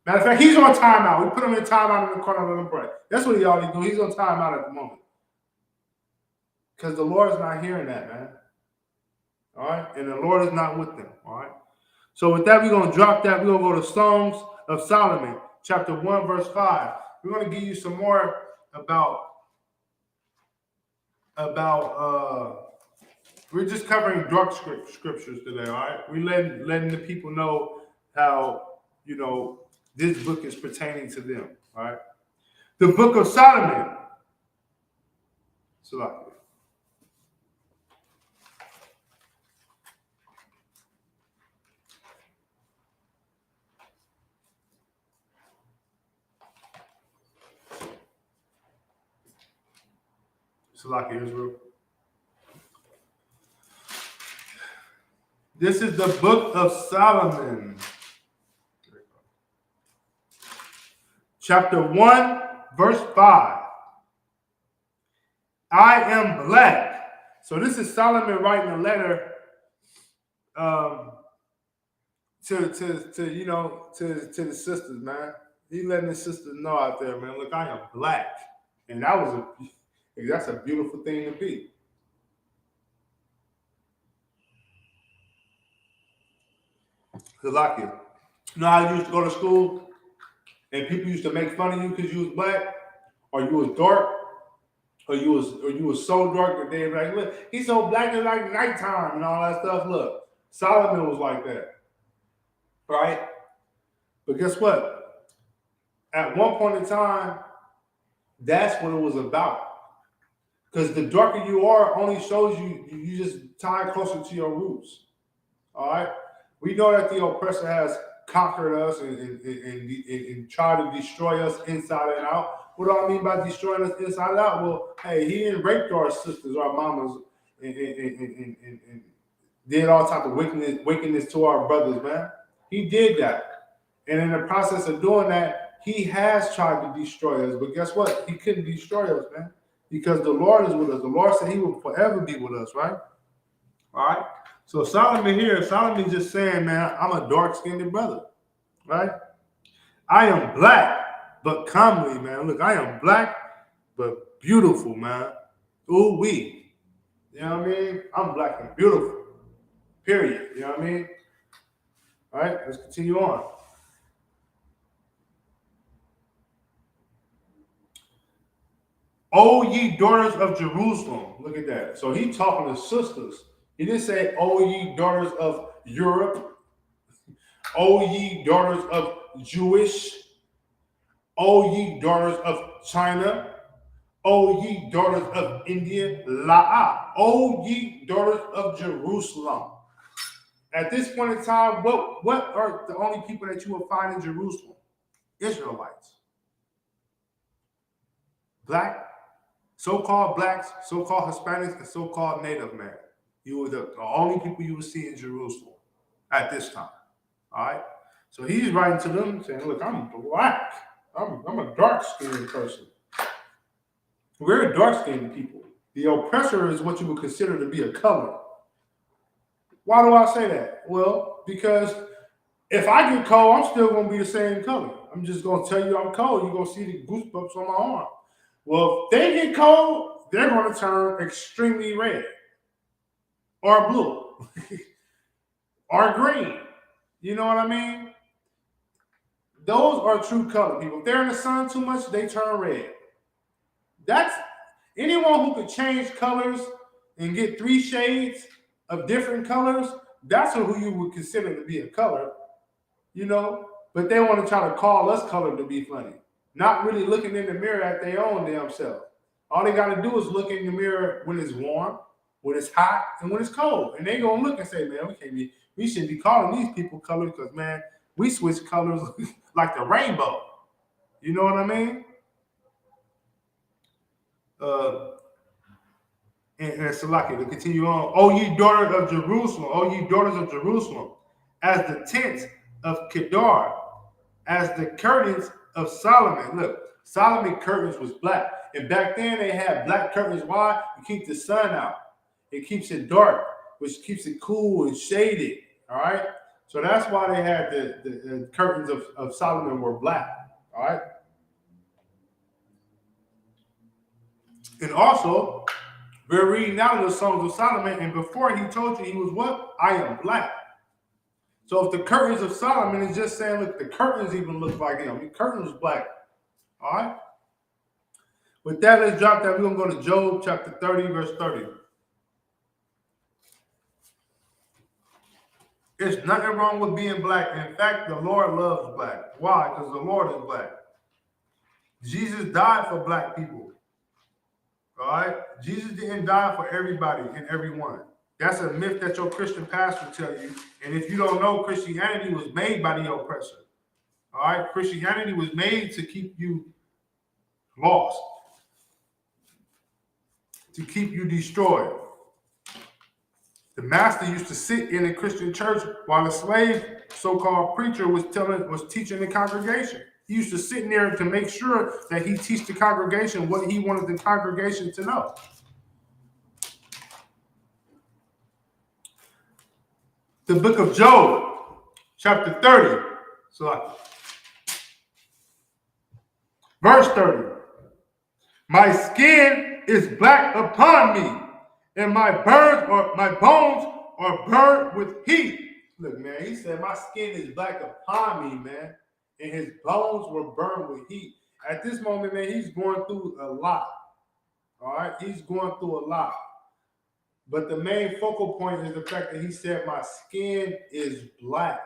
Matter of fact, he's on timeout. We put him in timeout in the corner and let him pray. That's what he already do. He's on timeout at the moment. Because the Lord is not hearing that, man. All right? And the Lord is not with them. All right? So with that, we're going to drop that. We're going to go to Songs of Solomon, chapter 1, verse 5. We're going to give you some more about we're just covering dark scriptures today, all right? We're letting the people know how, this book is pertaining to them, all right? The book of Solomon. Salaki Israel. This is the book of Solomon. Chapter 1, verse 5. I am black. So this is Solomon writing a letter to the sisters, man. He letting the sisters know out there, man. Look, I am black, and that's a beautiful thing to be. Cause like you know how you used to go to school and people used to make fun of you because you was black or you was dark or you was so dark that they were like, look, he's so black it's like nighttime and all that stuff. Look, Solomon was like that, right? But guess what? At one point in time, that's what it was about. Because the darker you are only shows you just tie closer to your roots. All right. We know that the oppressor has conquered us and tried to destroy us inside and out. What do I mean by destroying us inside and out? Well, hey, he didn't rape our sisters, our mamas, and did all type of wickedness to our brothers, man. He did that. And in the process of doing that, he has tried to destroy us. But guess what? He couldn't destroy us, man. Because the Lord is with us. The Lord said he will forever be with us, right? All right. So Solomon just saying, man, I'm a dark-skinned brother, right? I am black, but comely, man. Look, I am black, but beautiful, man. Ooh, wee. You know what I mean? I'm black and beautiful, period. You know what I mean? All right, let's continue on. O ye daughters of Jerusalem. Look at that. So he talking to sisters. He didn't say, O ye daughters of Europe. O ye daughters of Jewish. O ye daughters of China. O ye daughters of India. La'a. O ye daughters of Jerusalem. At this point in time, what are the only people that you will find in Jerusalem? Israelites. Black. So-called blacks, so-called Hispanics, and so-called Native man. You were the only people you would see in Jerusalem at this time. All right? So he's writing to them saying, look, I'm black. I'm a dark-skinned person. We're dark-skinned people. The oppressor is what you would consider to be a color. Why do I say that? Well, because if I get cold, I'm still going to be the same color. I'm just going to tell you I'm cold. You're going to see the goosebumps on my arm. Well, if they get cold, they're going to turn extremely red or blue or green. You know what I mean? Those are true color people. If they're in the sun too much, they turn red. That's anyone who could change colors and get 3 shades of different colors. That's who you would consider to be a color, you know. But they want to try to call us color to be funny. Not really looking in the mirror at their own damn self. All they got to do is look in the mirror when it's warm, when it's hot, and when it's cold. And they going to look and say, man, we shouldn't be calling these people colors because, man, we switch colors like the rainbow. You know what I mean? And Salaki, to continue on. O ye daughters of Jerusalem, O ye daughters of Jerusalem, as the tents of Kedar, as the curtains of Solomon. Look, Solomon curtains was black. And back then they had black curtains. Why? To keep the sun out. It keeps it dark, which keeps it cool and shaded. All right. So that's why they had the curtains of Solomon were black. All right. And also, we're reading now the Songs of Solomon, and before he told you he was what? I am black. So if the curtains of Solomon is just saying, look, the curtains even look like him. The curtain was black. All right? With that, let's drop that. We're going to go to Job chapter 30, verse 30. There's nothing wrong with being black. In fact, the Lord loves black. Why? Because the Lord is black. Jesus died for black people. All right? Jesus didn't die for everybody and everyone. That's a myth that your Christian pastor tell you. And if you don't know, Christianity was made by the oppressor. All right? Christianity was made to keep you lost, to keep you destroyed. The master used to sit in a Christian church while a slave, so-called preacher, was teaching the congregation. He used to sit in there to make sure that he teach the congregation what he wanted the congregation to know. The book of Job, chapter 30. So, verse 30. My skin is black upon me, and my bones are burned with heat. Look, man, he said my skin is black upon me, man, and his bones were burned with heat. At this moment, man, he's going through a lot. All right, he's going through a lot. But the main focal point is the fact that he said my skin is black,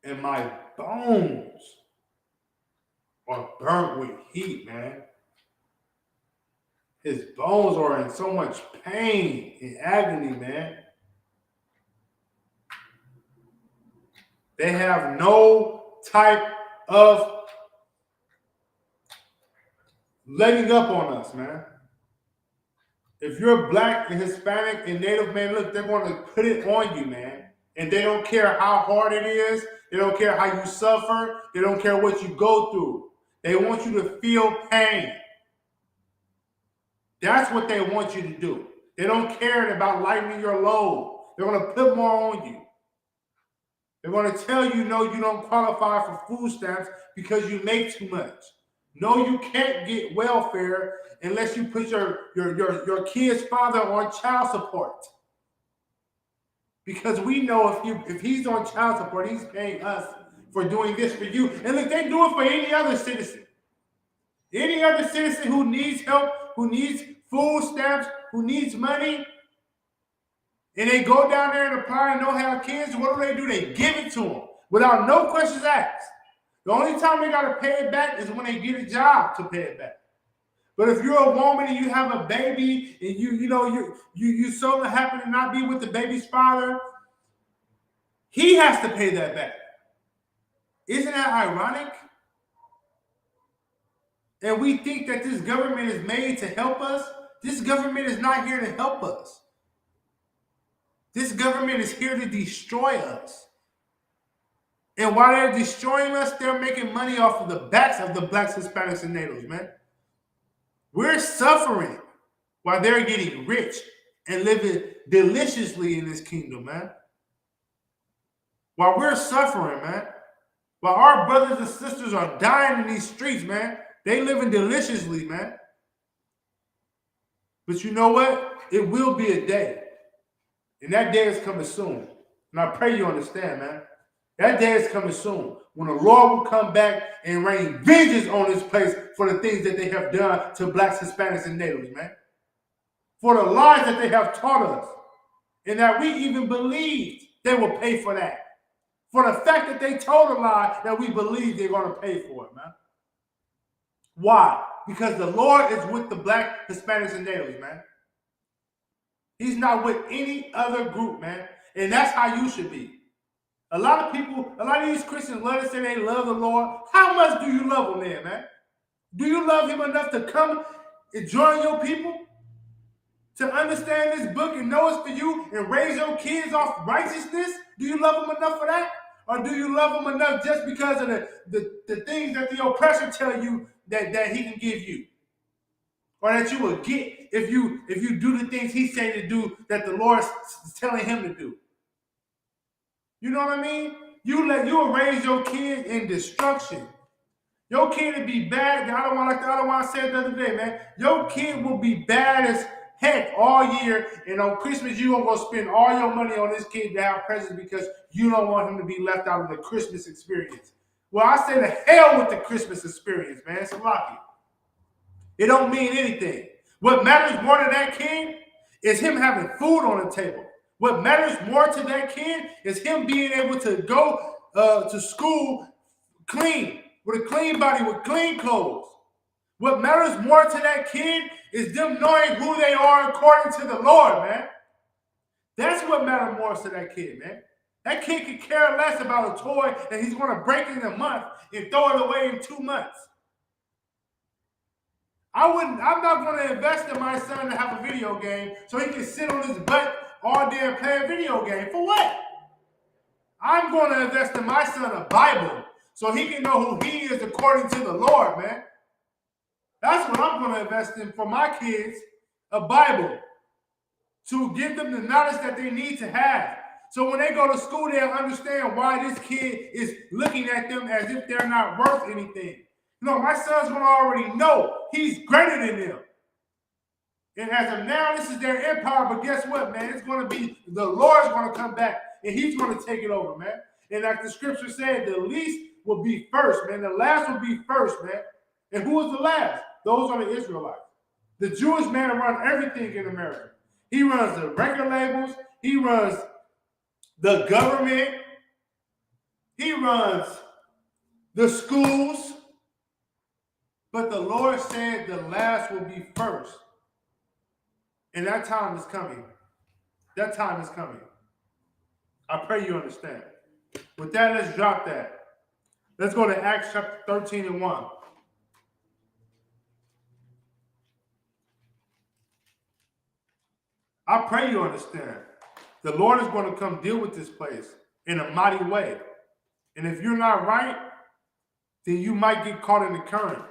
and my bones are burnt with heat, man. His bones are in so much pain and agony, man. They have no type of letting up on us, man. If you're black and Hispanic and Native, man, look, they're going to put it on you, man. And they don't care how hard it is. They don't care how you suffer. They don't care what you go through. They want you to feel pain. That's what they want you to do. They don't care about lightening your load. They're going to put more on you. They're going to tell you, no, you don't qualify for food stamps because you make too much. No, you can't get welfare unless you put your kid's father on child support. Because we know if he's on child support, he's paying us for doing this for you. And look, they do it for any other citizen. Any other citizen who needs help, who needs food stamps, who needs money, and they go down there and apply and don't have kids, what do? They give it to them without no questions asked. The only time they got to pay it back is when they get a job to pay it back. But if you're a woman and you have a baby and you so happen to not be with the baby's father, he has to pay that back. Isn't that ironic? And we think that this government is made to help us. This government is not here to help us. This government is here to destroy us. And while they're destroying us, they're making money off of the backs of the blacks, Hispanics, and natives, man. We're suffering while they're getting rich and living deliciously in this kingdom, man. While we're suffering, man. While our brothers and sisters are dying in these streets, man. They living deliciously, man. But you know what? It will be a day. And that day is coming soon. And I pray you understand, man. That day is coming soon. When the Lord will come back and rain vengeance on this place for the things that they have done to blacks, Hispanics, and natives, man. For the lies that they have taught us. And that we even believed they will pay for that. For the fact that they told a lie that we believe they're going to pay for it, man. Why? Because the Lord is with the black, Hispanics, and natives, man. He's not with any other group, man. And that's how you should be. A lot of these Christians love to say they love the Lord. How much do you love him, man? Do you love him enough to come and join your people? To understand this book and know it's for you and raise your kids off righteousness? Do you love him enough for that? Or do you love him enough just because of the things that the oppressor tell you that he can give you? Or that you will get if you do the things he's saying to do that the Lord is telling him to do. You know what I mean? You will raise your kid in destruction. Your kid will be bad. I don't want to say it the other day, man. Your kid will be bad as heck all year, and on Christmas you're gonna go spend all your money on this kid to have presents because you don't want him to be left out of the Christmas experience. Well, I say to hell with the Christmas experience, man. It's a lucky. It don't mean anything. What matters more to that kid is him having food on the table. What matters more to that kid is him being able to go to school clean, with a clean body, with clean clothes. What matters more to that kid is them knowing who they are according to the Lord, man. That's what matters more to that kid, man. That kid could care less about a toy that he's going to break in a month and throw it away in 2 months. I'm not going to invest in my son to have a video game so he can sit on his butt all day and play a video game. For what? I'm going to invest in my son a Bible so he can know who he is according to the Lord, man. That's what I'm going to invest in for my kids, a Bible, to give them the knowledge that they need to have. So when they go to school, they'll understand why this kid is looking at them as if they're not worth anything. No, my son's going to already know he's greater than them. And as of now, this is their empire. But guess what, man? It's going to be, the Lord's going to come back and he's going to take it over, man. And like the scripture said, the least will be first, man. The last will be first, man. And who is the last? Those are the Israelites. The Jewish man runs everything in America. He runs the record labels. He runs the government. He runs the schools. But the Lord said the last will be first. And that time is coming. That time is coming. I pray you understand. With that, let's drop that. Let's go to Acts chapter 13 and 1. I pray you understand. The Lord is going to come deal with this place in a mighty way. And if you're not right, then you might get caught in the current.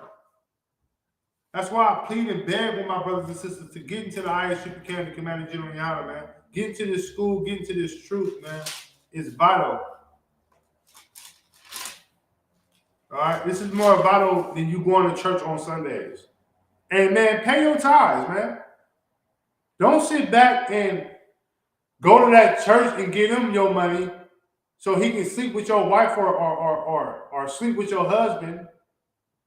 That's why I plead and beg with my brothers and sisters to get into the ISUPK and the Commanding General Yahweh, man. Get into this school, get into this truth, man. It's vital. All right? This is more vital than you going to church on Sundays. And, man, pay your tithes, man. Don't sit back and go to that church and give him your money so he can sleep with your wife or sleep with your husband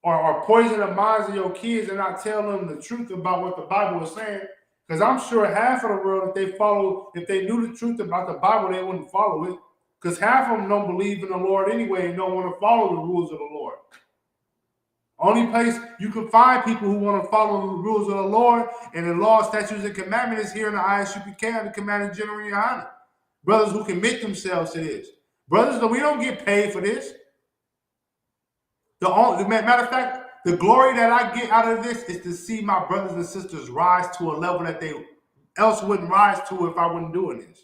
or poison the minds of your kids and not tell them the truth about what the Bible is saying. Because I'm sure half of the world, if they knew the truth about the Bible, they wouldn't follow it. Because half of them don't believe in the Lord anyway and don't want to follow the rules of the Lord. Only place you can find people who want to follow the rules of the Lord and the law, statutes, and commandments is here in the ISUPK and the Commanding General Yahweh. Brothers who commit themselves to this. Brothers, we don't get paid for this. Matter of fact, the glory that I get out of this is to see my brothers and sisters rise to a level that they else wouldn't rise to if I wasn't doing this.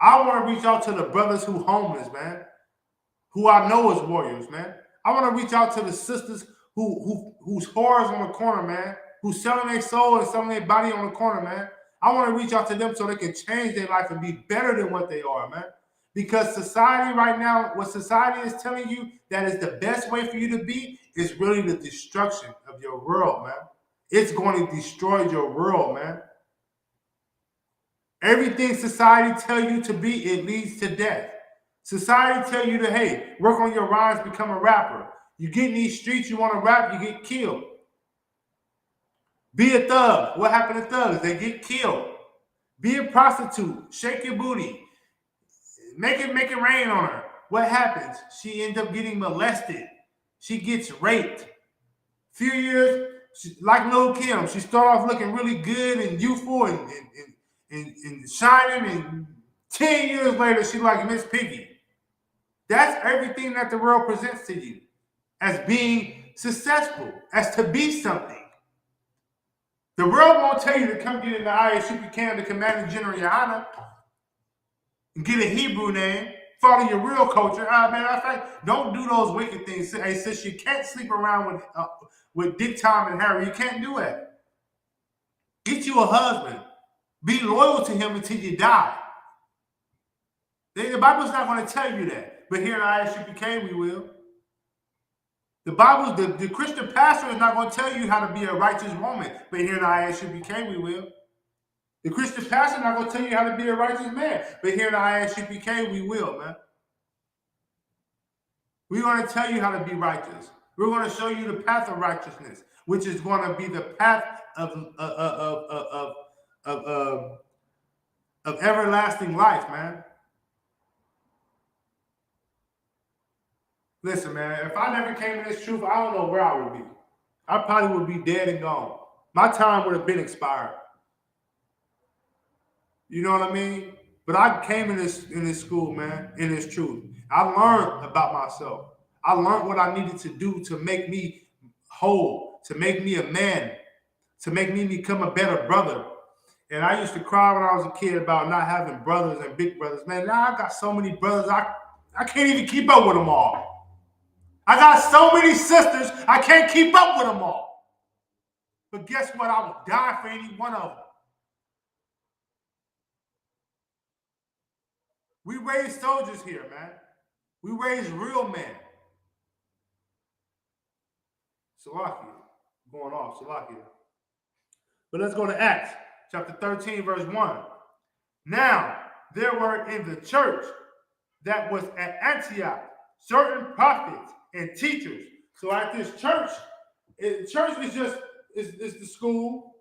I want to reach out to the brothers who homeless, man, who I know is warriors, man. I want to reach out to the sisters who's whores on the corner, man, who's selling their soul and selling their body on the corner, man. I want to reach out to them so they can change their life and be better than what they are, man. Because society right now, what society is telling you that is the best way for you to be is really the destruction of your world, man. It's going to destroy your world, man. Everything society tell you to be, it leads to death. Society tell you to, hey, work on your rhymes, become a rapper. You get in these streets, you want to rap, you get killed. Be a thug. What happened to thugs? They get killed. Be a prostitute. Shake your booty. Make it rain on her. What happens? She ends up getting molested. She gets raped. Few years, like Lil' Kim, she started off looking really good and youthful and shining, and 10 years later, she's like Miss Piggy. That's everything that the world presents to you as being successful, as to be something. The world won't tell you to come get in the ISUPK, the Commanding General Yahweh, and get a Hebrew name, follow your real culture. Matter of fact, don't do those wicked things. Hey, sis, you can't sleep around with Dick, Tom, and Harry. You can't do it. Get you a husband. Be loyal to him until you die. The Bible's not going to tell you that. But here in ISUPK, we will. The Bible, the Christian pastor is not going to tell you how to be a righteous woman. But here in ISUPK, we will. The Christian pastor is not going to tell you how to be a righteous man. But here in ISUPK, we will, man. We're going to tell you how to be righteous. We're going to show you the path of righteousness, which is going to be the path of everlasting life, man. Listen, man, if I never came to this truth, I don't know where I would be. I probably would be dead and gone. My time would have been expired. You know what I mean? But I came in this school, man, in this truth. I learned about myself. I learned what I needed to do to make me whole, to make me a man, to make me become a better brother. And I used to cry when I was a kid about not having brothers and big brothers. Man, now I got so many brothers, I can't even keep up with them all. I got so many sisters, I can't keep up with them all. But guess what? I would die for any one of them. We raise soldiers here, man. We raise real men. Salakia. Going off, Salakia. But let's go to Acts chapter 13, verse 1. Now, there were in the church that was at Antioch certain prophets and teachers. So at this church, church is just is the school.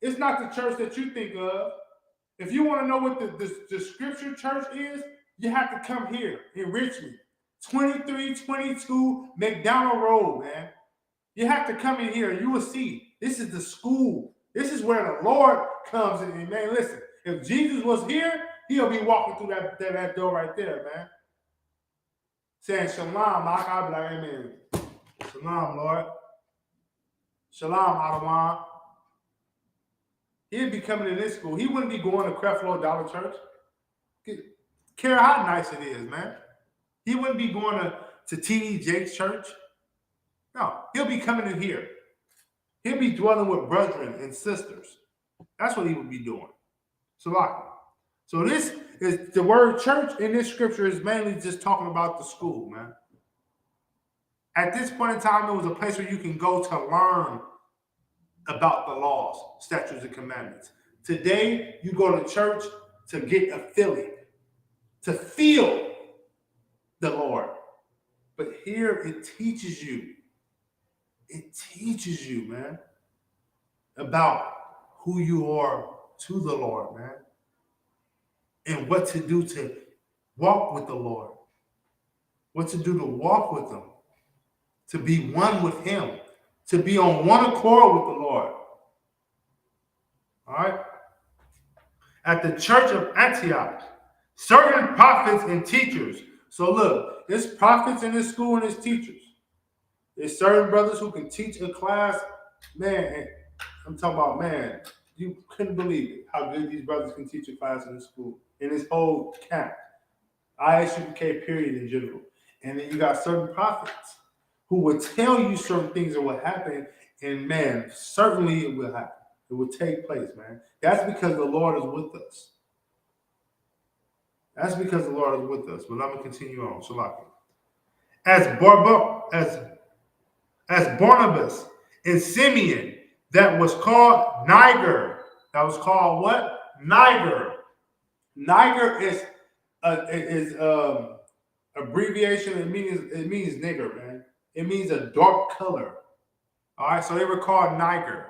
It's not the church that you think of. If you want to know what the scripture church is, you have to come here in Richmond. 2322 McDonald Road, man. You have to come in here and you will see this is the school. This is where the Lord comes in. And man, listen, if Jesus was here, he'll be walking through that door right there, man. Saying shalom, I'll be like, amen. Shalom, Lord. Shalom, Adawan. He'd be coming to this school. He wouldn't be going to Creflo Dollar Church. Care how nice it is, man. He wouldn't be going to T.D. Jakes' church. No, he'll be coming in here. He'll be dwelling with brethren and sisters. That's what he would be doing. So this is the word church in this scripture is mainly just talking about the school, man. At this point in time, it was a place where you can go to learn about the laws, statutes, and commandments. Today, you go to church to get a feeling, to feel the Lord. But here it teaches you. It teaches you, man, about who you are to the Lord, man. And what to do to walk with the Lord. What to do to walk with him. To be one with him. To be on one accord with the Lord. All right? At the church of Antioch, certain prophets and teachers. So look, there's prophets in this school and there's teachers. There's certain brothers who can teach a class. Man, I'm talking about, man, you couldn't believe it, how good these brothers can teach a class in this school, in this whole camp. ISUPK period in general. And then you got certain prophets who will tell you certain things that will happen, and man, certainly it will happen. It will take place, man. That's because the Lord is with us. That's because the Lord is with us. But let me continue on. Shalaki. As Barnabas and Simeon, that was called Niger. That was called what? Niger. Niger is abbreviation. It means nigger, man. It means a dark color. All right, so they were called Niger.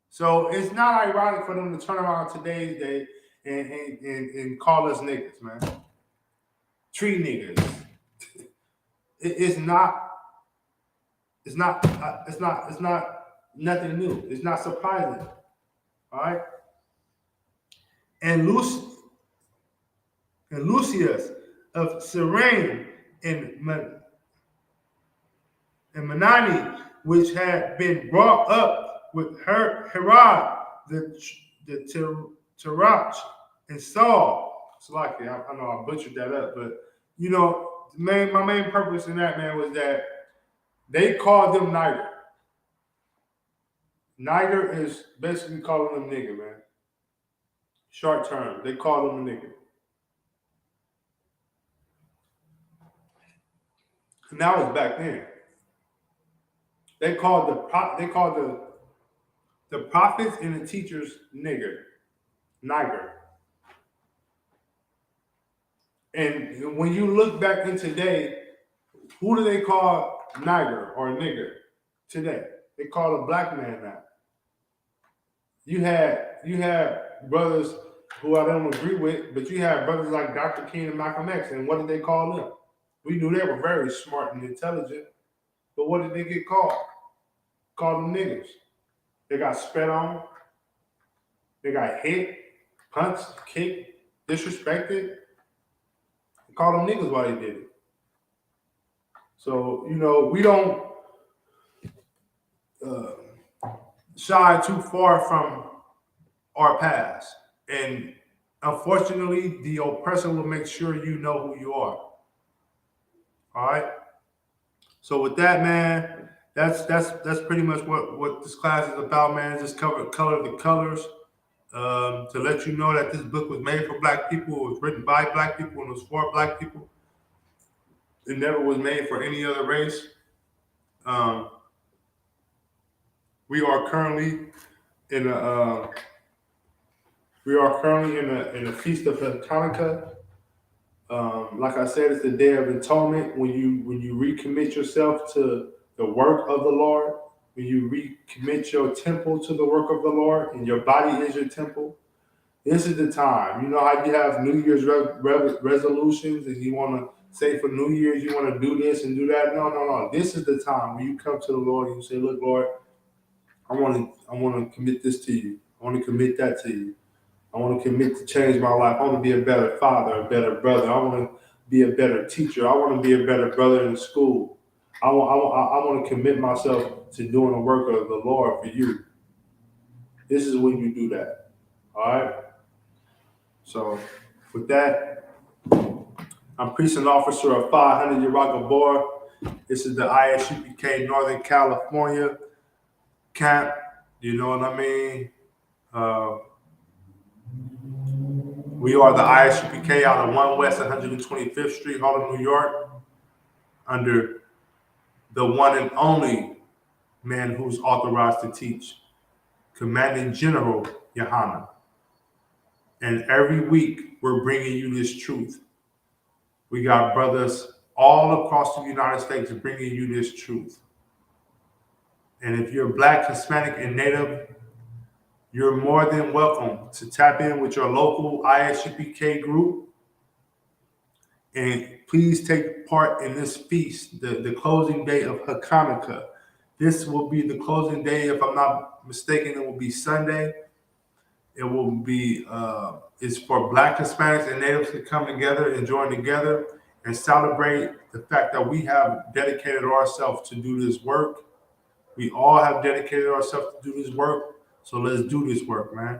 So it's not ironic for them to turn around today's day and call us niggas, man. Tree niggas. It's not nothing new. It's not surprising. All right. And Lucius of Cyrene and Manani, which had been brought up with Herod the Tirach and Saul. It's like I know I butchered that up, but you know, my main purpose in that, man, was that they called them Niger. Niger is basically calling them nigger, man. Short term, they call them a nigger. And that was back then. They called the prophets and the teachers nigger, Niger. And when you look back in today, who do they call Niger or nigger today? They call a black man now. You had brothers who I don't agree with, but you have brothers like Dr. King and Malcolm X, and what did they call them? We knew they were very smart and intelligent, but what did they get called? Called them niggers. They got spat on, they got hit, punched, kicked, disrespected. They called them niggas while they did it. So, you know, we don't shy too far from our past. And unfortunately, the oppressor will make sure you know who you are. All right. So with that, man, that's pretty much what this class is about, man. Just color the colors. to let you know that this book was made for black people, it was written by black people, and it was for black people. It never was made for any other race. Um, we are currently in a in a feast of Hanukkah. Like I said, it's the Day of Atonement when you recommit yourself to the work of the Lord. When you recommit your temple to the work of the Lord, and your body is your temple. This is the time. You know how you have New Year's resolutions, and you want to say for New Year's you want to do this and do that. No, no, no. This is the time when you come to the Lord and you say, "Look, Lord, I want to commit this to you. I want to commit that to you. I want to commit to change my life. I want to be a better father, a better brother. I want to be a better teacher. I want to be a better brother in school. I want to commit myself to doing the work of the Lord for you." This is when you do that. All right. So, with that, I'm precinct officer of 500 Uraga Bor. This is the ISUPK Northern California camp. You know what I mean? Uh, we are the ISUPK out of 1 West 125th Street, Harlem, New York, under the one and only man who's authorized to teach, Commanding General Yohana. And every week, we're bringing you this truth. We got brothers all across the United States bringing you this truth. And if you're Black, Hispanic, and Native, you're more than welcome to tap in with your local ISUPK group. And please take part in this feast, the closing day of Hanukkah. This will be the closing day, if I'm not mistaken, it will be Sunday. It will be, it's for Black, Hispanics, and Natives to come together and join together and celebrate the fact that we have dedicated ourselves to do this work. We all have dedicated ourselves to do this work. So let's do this work, man.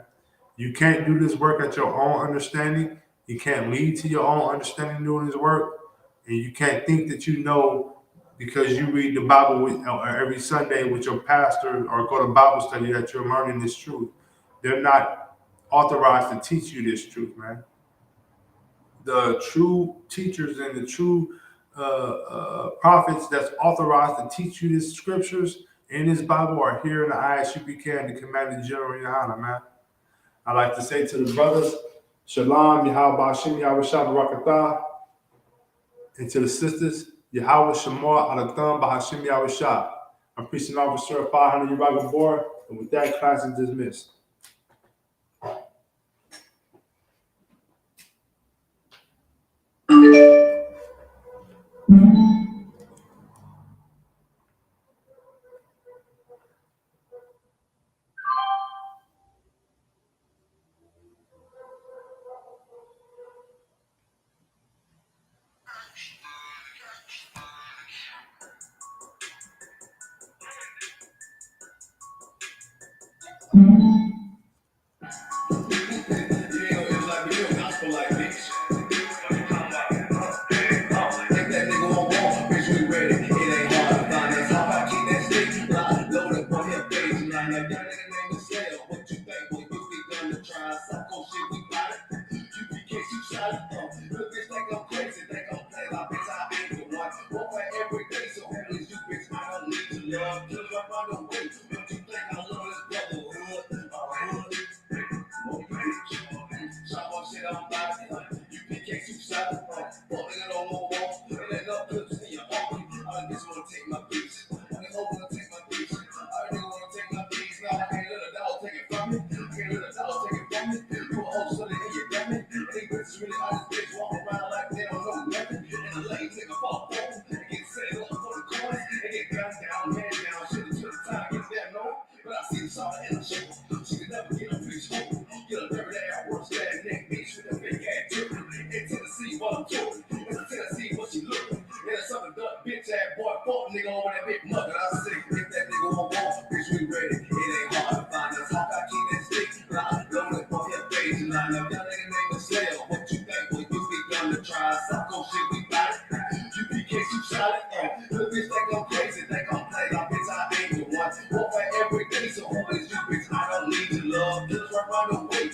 You can't do this work at your own understanding. You can't lead to your own understanding doing this work. And you can't think that you know because you read the Bible every Sunday with your pastor or go to Bible study that you're learning this truth. They're not authorized to teach you this truth, man. The true teachers and the true prophets that's authorized to teach you these scriptures in this Bible are here in the ISUPK and the Commanding General Yohana, man. I like to say to the brothers, Shalom, Yahweh Bashim, Yahweh Shabbat Rakatah, and to the sisters, Yahweh Shamar Alatham Bahashim Yahweh Shah. I'm precinct officer of 500 Uraga Bor, and with that, class is dismissed. Every day, so always you, bitch. I don't need your love. Just run away.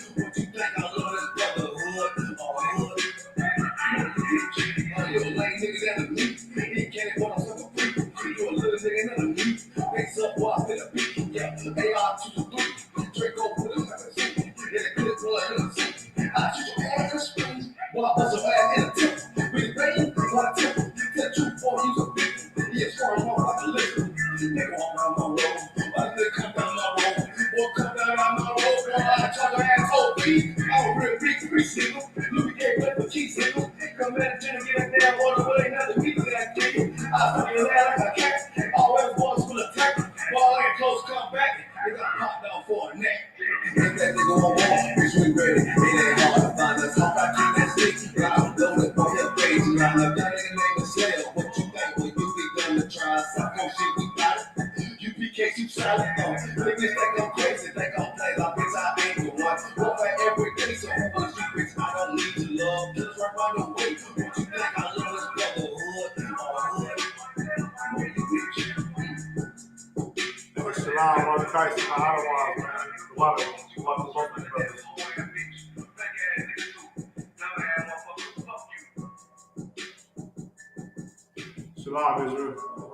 nigga than the meat. He can't want to a freak. You a little nigga than the meat. Makes up while I spit a beat. Yeah, AR to the three. Draco with a seven. Yeah, the clip blood in the seat. I shoot your ass in the screen. While I bust your ass in the tip. With the baby, what a tip. Tell you for you a bitch. He a strong one like a listen. Nigga walk down my road. My nigga come down my road. Boy, come down my road. Boy, I talk your ass OP. I'm a real big free single. Louis K. Wet for key single. Come at the gym and get a damn order. Well, ain't nothing weak to that thing. I fuck your ass like a cat. Always was full of attack. Ball ain't close, come back. They got popped out for a neck. If that nigga on wall, bitch, we ready. It ain't hard to find us. Talk, I keep that stick. I'm loaded on your face. Line up that nigga name is Slayer. What you think when you be gonna try? Suck on shit, we got it. UPK, you solid though. Niggas think I'm crazy, think I'm play like bitch, I ain't the one. Walk back every day, so who was you, bitch? I don't need to love. Just right by the way. What you think I love this brotherhood? Hood. Where you bitch? Shalom, Brother Christ, and my other man. Welcome both of you brothers. Shalom, Israel.